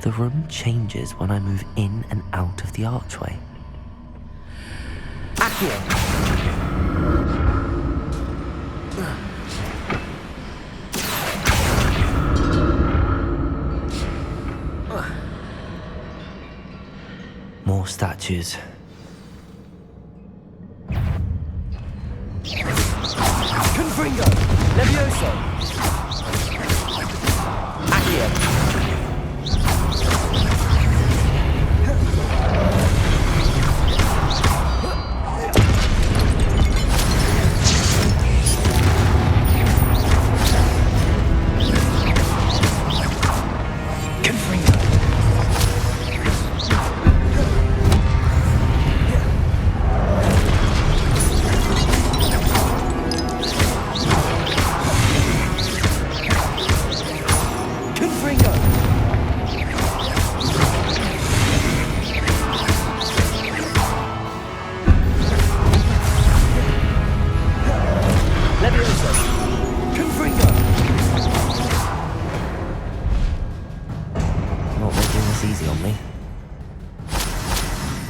The room changes when I move in and out of the archway. Accio! More statues. Confringo! Levioso! Accio!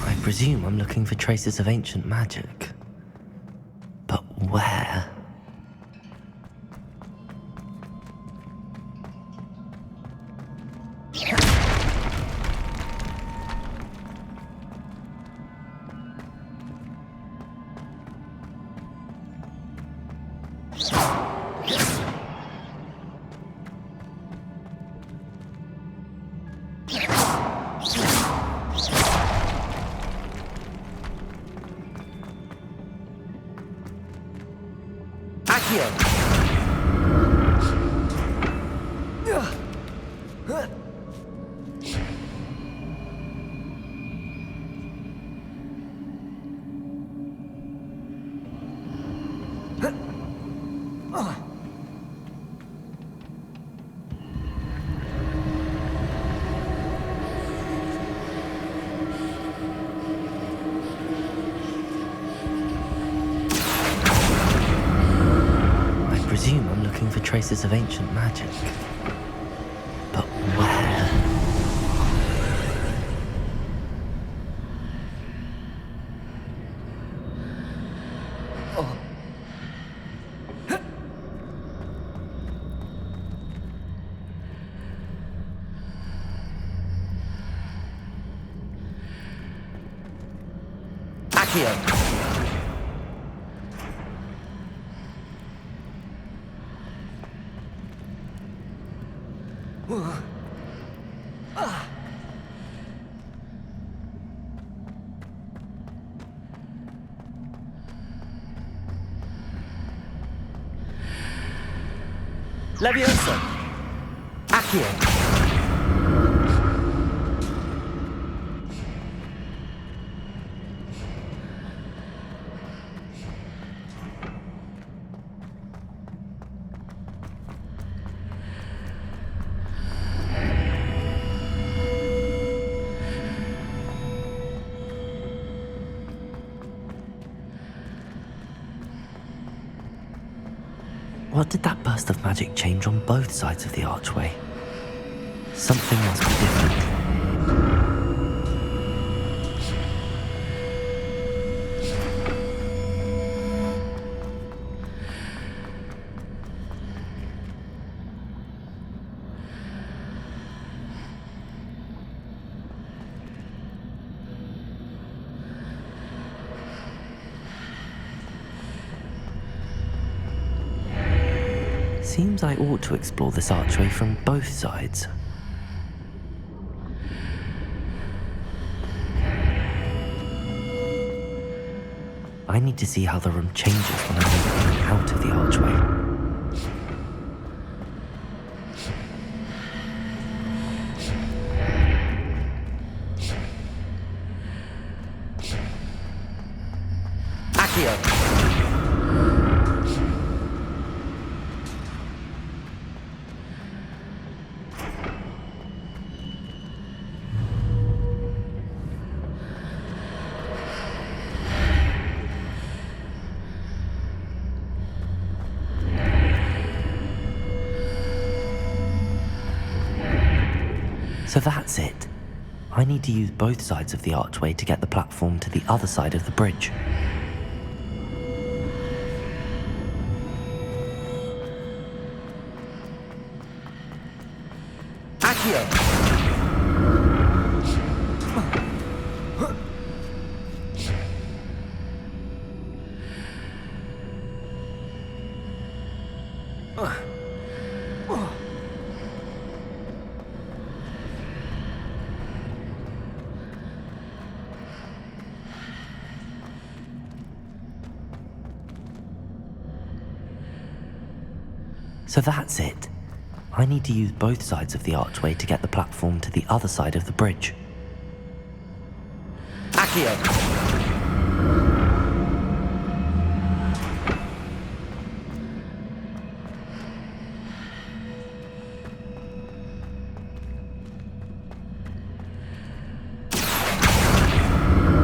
I presume I'm looking for traces of ancient magic. But where? Accio. I presume I'm looking for traces of ancient magic. But where? Accio. Levioso. Accio. What did that burst of magic change on both sides of the archway? Something must be different. Seems I ought to explore this archway from both sides. I need to see how the room changes when I move in and out of the archway. Accio. So that's it. I need to use both sides of the archway to get the platform to the other side of the bridge. Accio. So that's it. I need to use both sides of the archway to get the platform to the other side of the bridge. Accio.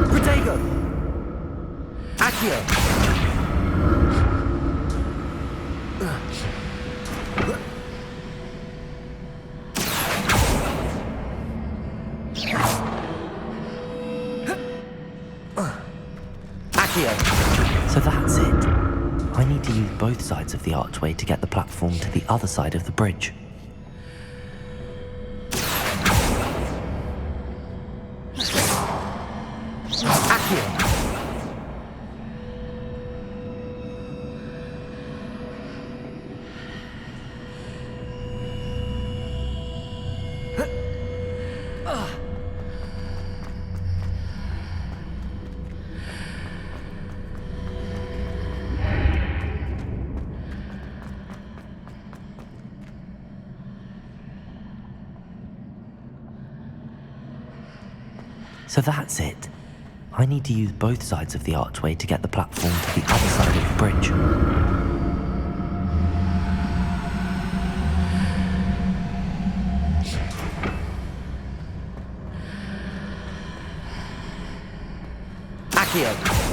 Protego. Accio. So that's it. I need to use both sides of the archway to get the platform to the other side of the bridge. So that's it. I need to use both sides of the archway to get the platform to the other side of the bridge. Accio.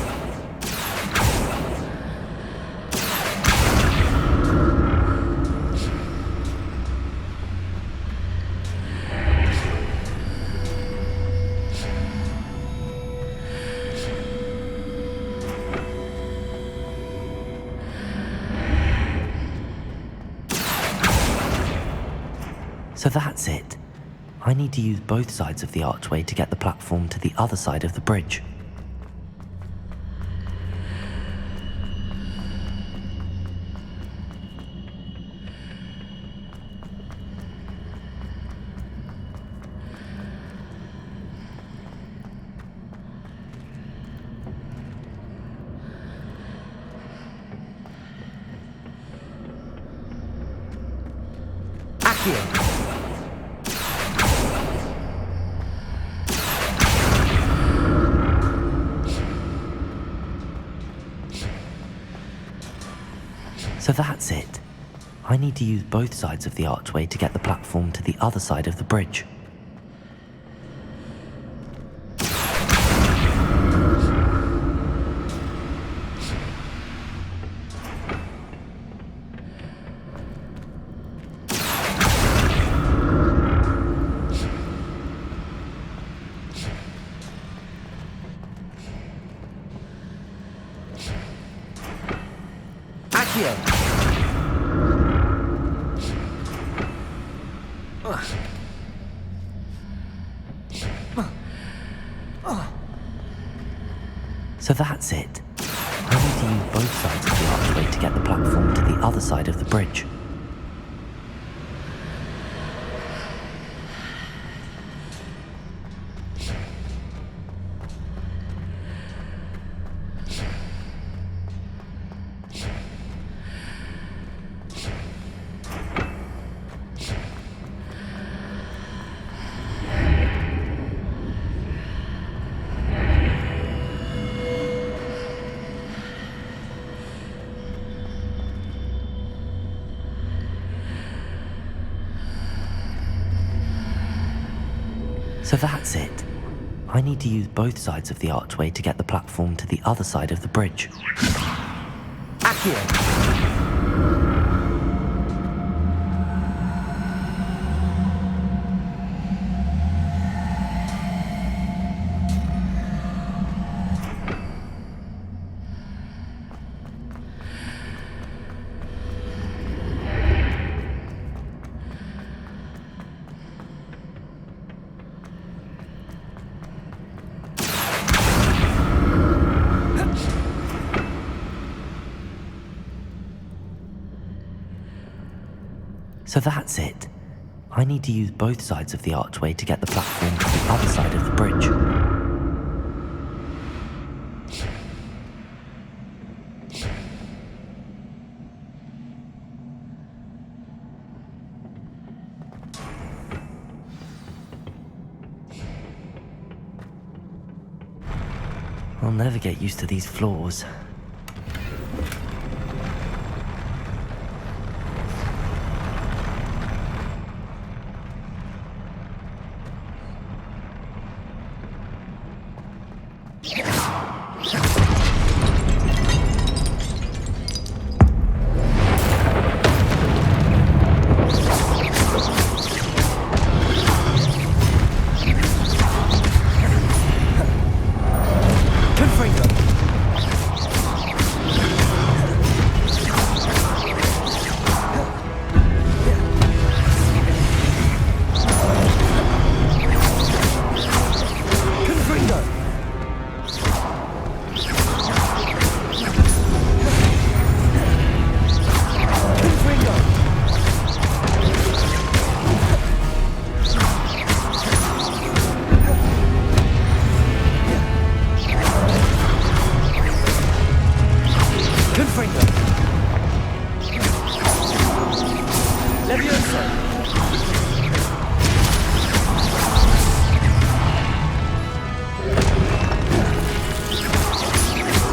So that's it. I need to use both sides of the archway to get the platform to the other side of the bridge. Accio. So that's it. I need to use both sides of the archway to get the platform to the other side of the bridge. Accio. So that's it. I need to use both sides of the archway to get the platform to the other side of the bridge. So that's it. I need to use both sides of the archway to get the platform to the other side of the bridge. Accio. So that's it. I need to use both sides of the archway to get the platform to the other side of the bridge. I'll never get used to these floors.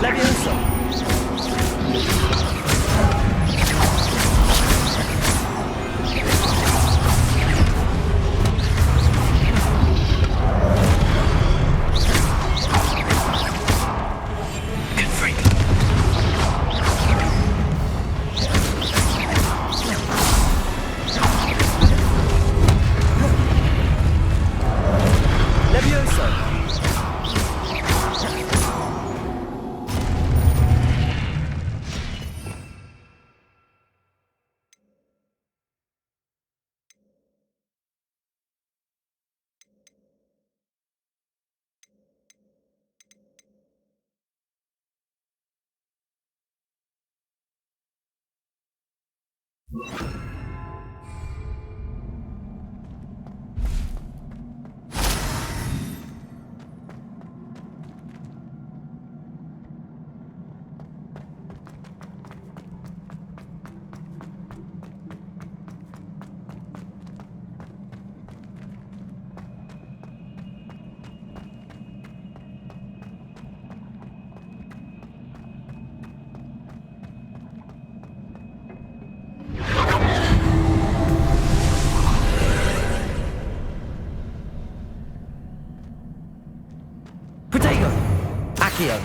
Leviosa! Protego! Accio!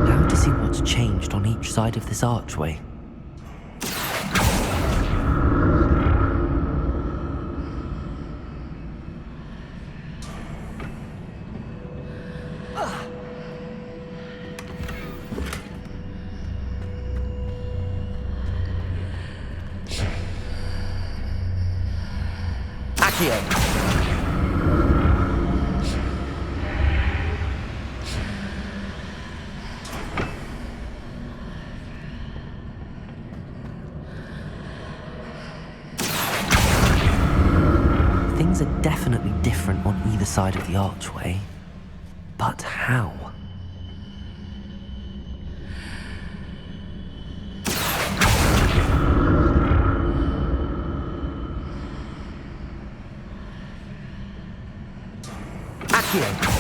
Now to see what's changed on each side of this archway. Things are definitely different on either side of the archway. But how? Accio!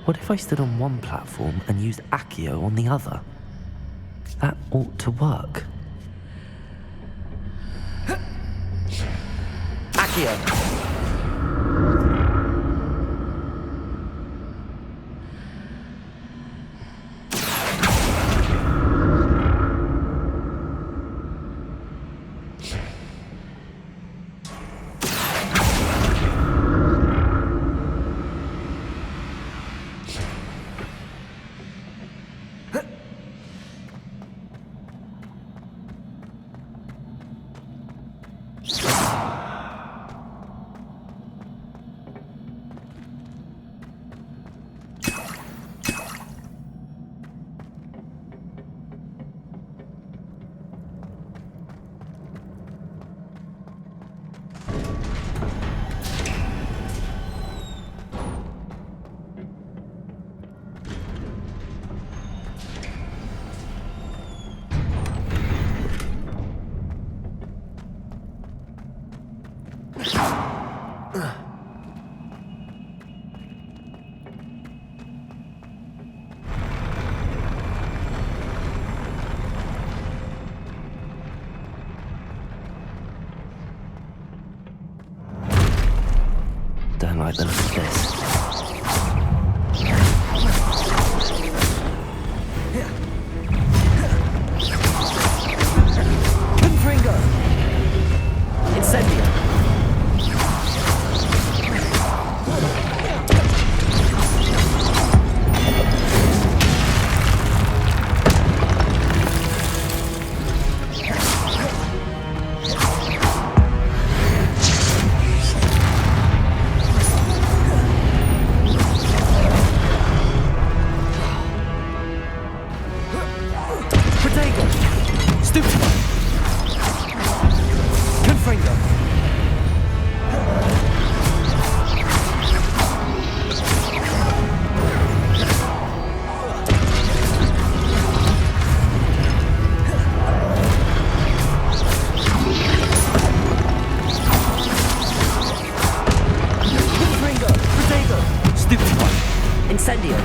What if I stood on one platform and used Accio on the other? That ought to work. Accio! like the look of this. Confringo! Incendio! Incendio!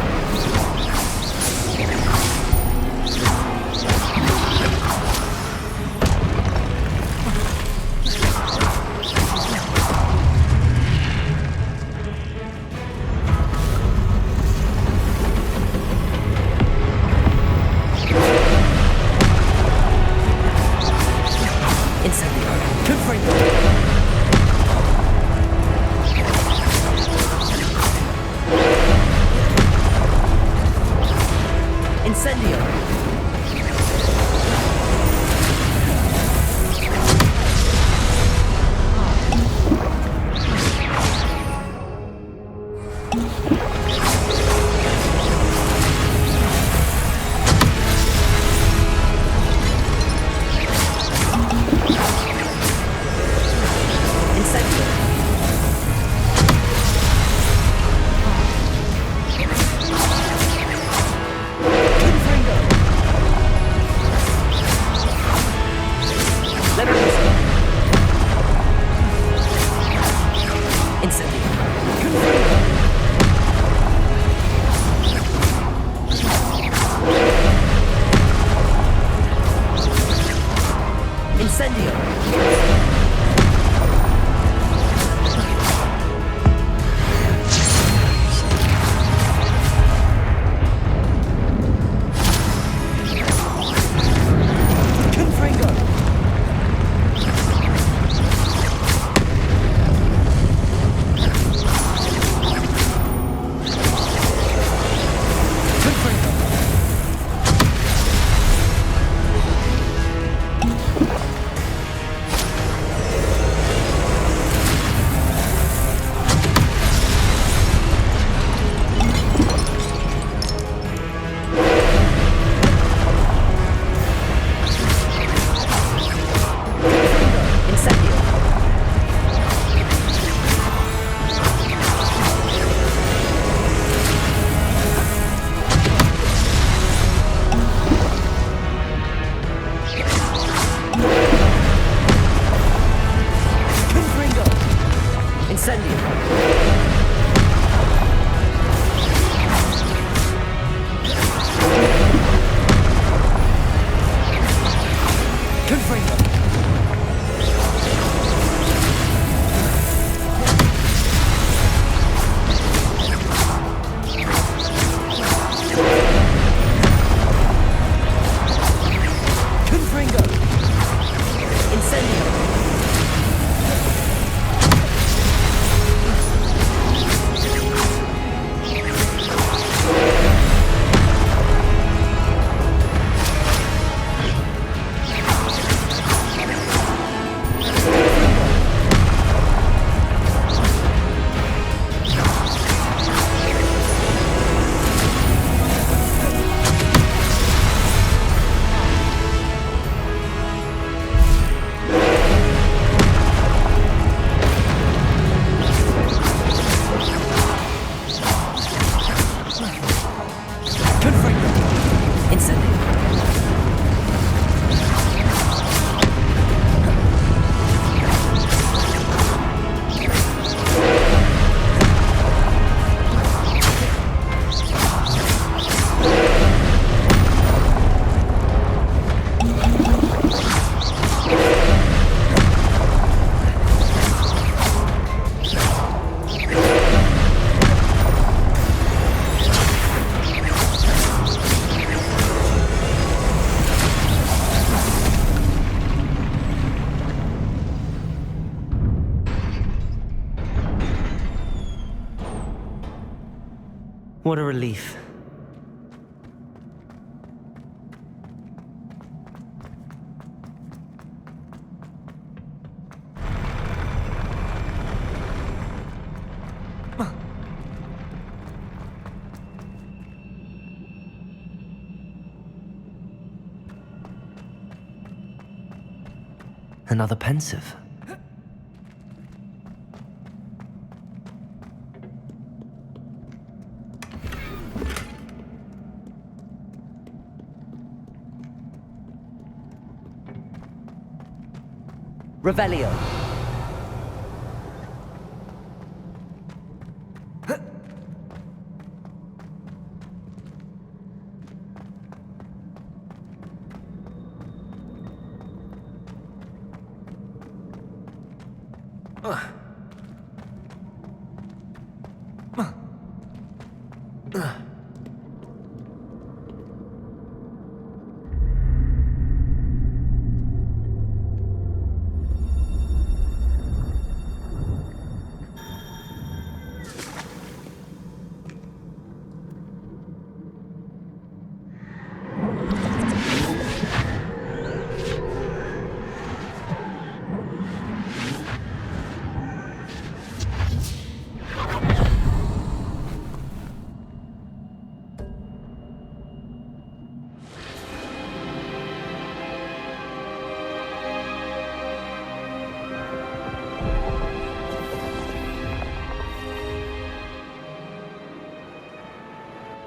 What a relief. Another pensive. Revelio.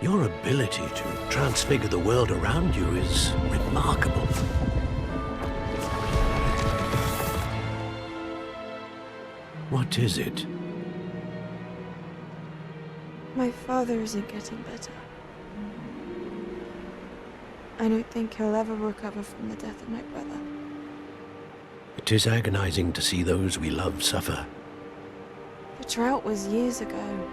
Your ability to transfigure the world around you is remarkable. What is it? My father isn't getting better. I don't think he'll ever recover from the death of my brother. It is agonizing to see those we love suffer. The drought was years ago,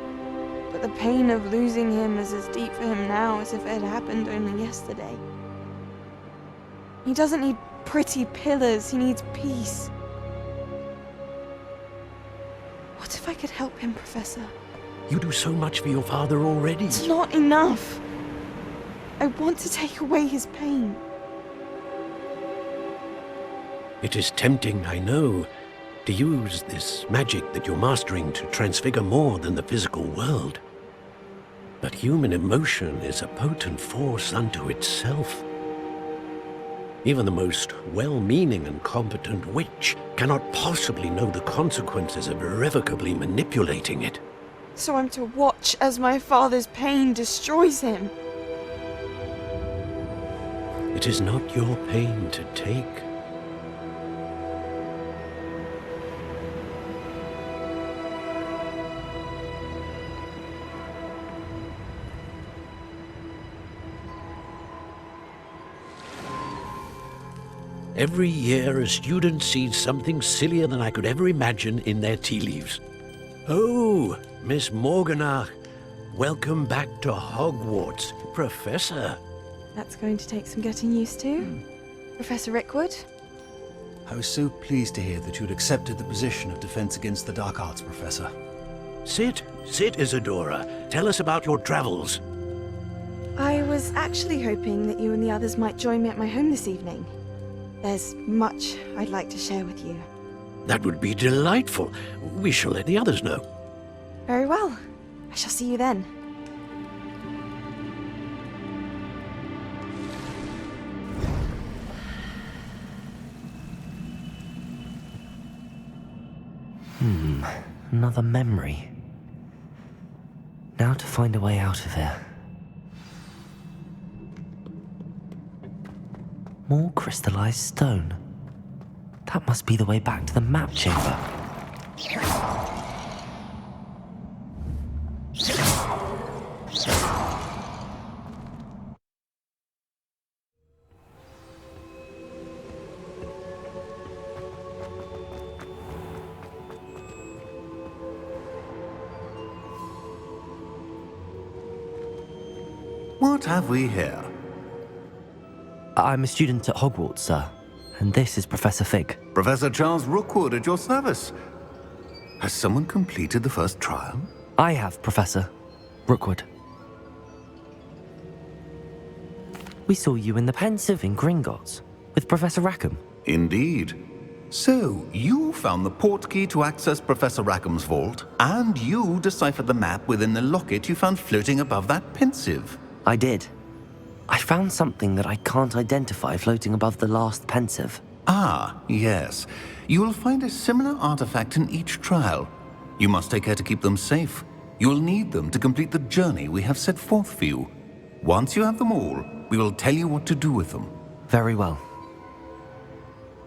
but the pain of losing him is as deep for him now as if it had happened only yesterday. He doesn't need pretty pillars, he needs peace. What if I could help him, Professor? You do so much for your father already. It's not enough. I want to take away his pain. It is tempting, I know, to use this magic that you're mastering to transfigure more than the physical world. But human emotion is a potent force unto itself. Even the most well-meaning and competent witch cannot possibly know the consequences of irrevocably manipulating it. So I'm to watch as my father's pain destroys him. It is not your pain to take. Every year, a student sees something sillier than I could ever imagine in their tea leaves. Oh, Miss Morganach, welcome back to Hogwarts, Professor. That's going to take some getting used to. Professor Rickwood? I was so pleased to hear that you'd accepted the position of Defense Against the Dark Arts, Professor. Sit, Isadora. Tell us about your travels. I was actually hoping that you and the others might join me at my home this evening. There's much I'd like to share with you. That would be delightful. We shall let the others know. Very well. I shall see you then. Another memory. Now to find a way out of here. More crystallized stone. That must be the way back to the map chamber. What have we here? I'm a student at Hogwarts, sir. And this is Professor Fig. Professor Charles Rookwood at your service. Has someone completed the first trial? I have, Professor Rookwood. We saw you in the Pensive in Gringotts with Professor Rackham. Indeed. So, you found the portkey to access Professor Rackham's vault, and you deciphered the map within the locket you found floating above that Pensive. I did. I found something that I can't identify floating above the last Pensive. Ah, yes. You will find a similar artifact in each trial. You must take care to keep them safe. You will need them to complete the journey we have set forth for you. Once you have them all, we will tell you what to do with them. Very well.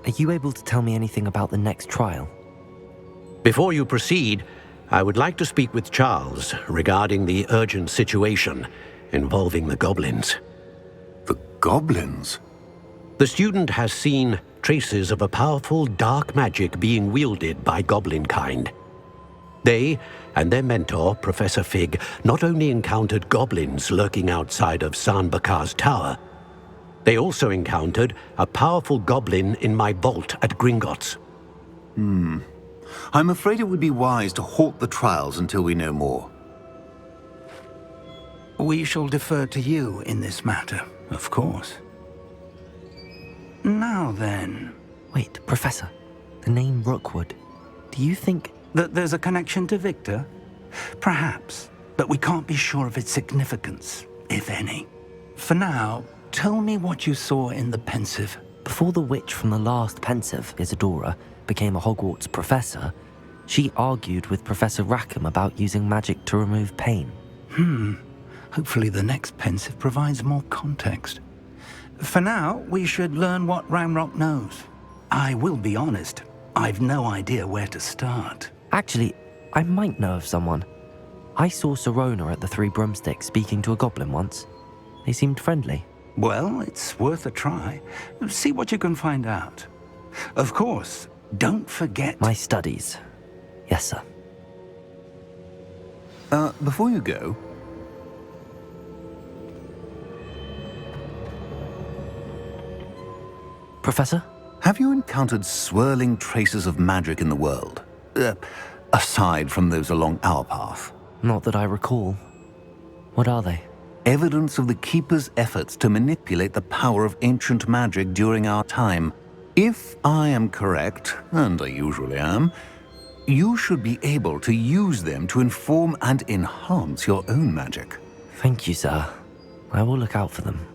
Are you able to tell me anything about the next trial? Before you proceed, I would like to speak with Charles regarding the urgent situation involving the goblins. The goblins? The student has seen traces of a powerful dark magic being wielded by goblin kind. They and their mentor, Professor Fig, not only encountered goblins lurking outside of Sanbakar's tower, they also encountered a powerful goblin in my vault at Gringotts. I'm afraid it would be wise to halt the trials until we know more. We shall defer to you in this matter, of course. Now then... Wait, Professor. The name Rookwood. Do you think... that there's a connection to Victor? Perhaps, but we can't be sure of its significance, if any. For now, tell me what you saw in the Pensive. Before the witch from the last Pensive, Isadora, became a Hogwarts professor, she argued with Professor Rackham about using magic to remove pain. Hopefully the next Pensive provides more context. For now, we should learn what Ranrock knows. I will be honest, I've no idea where to start. Actually, I might know of someone. I saw Sirona at the Three Broomsticks speaking to a goblin once. They seemed friendly. Well, it's worth a try. See what you can find out. Of course, don't forget... My studies. Yes, sir. Before you go... Professor? Have you encountered swirling traces of magic in the world? Aside from those along our path? Not that I recall. What are they? Evidence of the Keeper's efforts to manipulate the power of ancient magic during our time. If I am correct, and I usually am, you should be able to use them to inform and enhance your own magic. Thank you, sir. I will look out for them.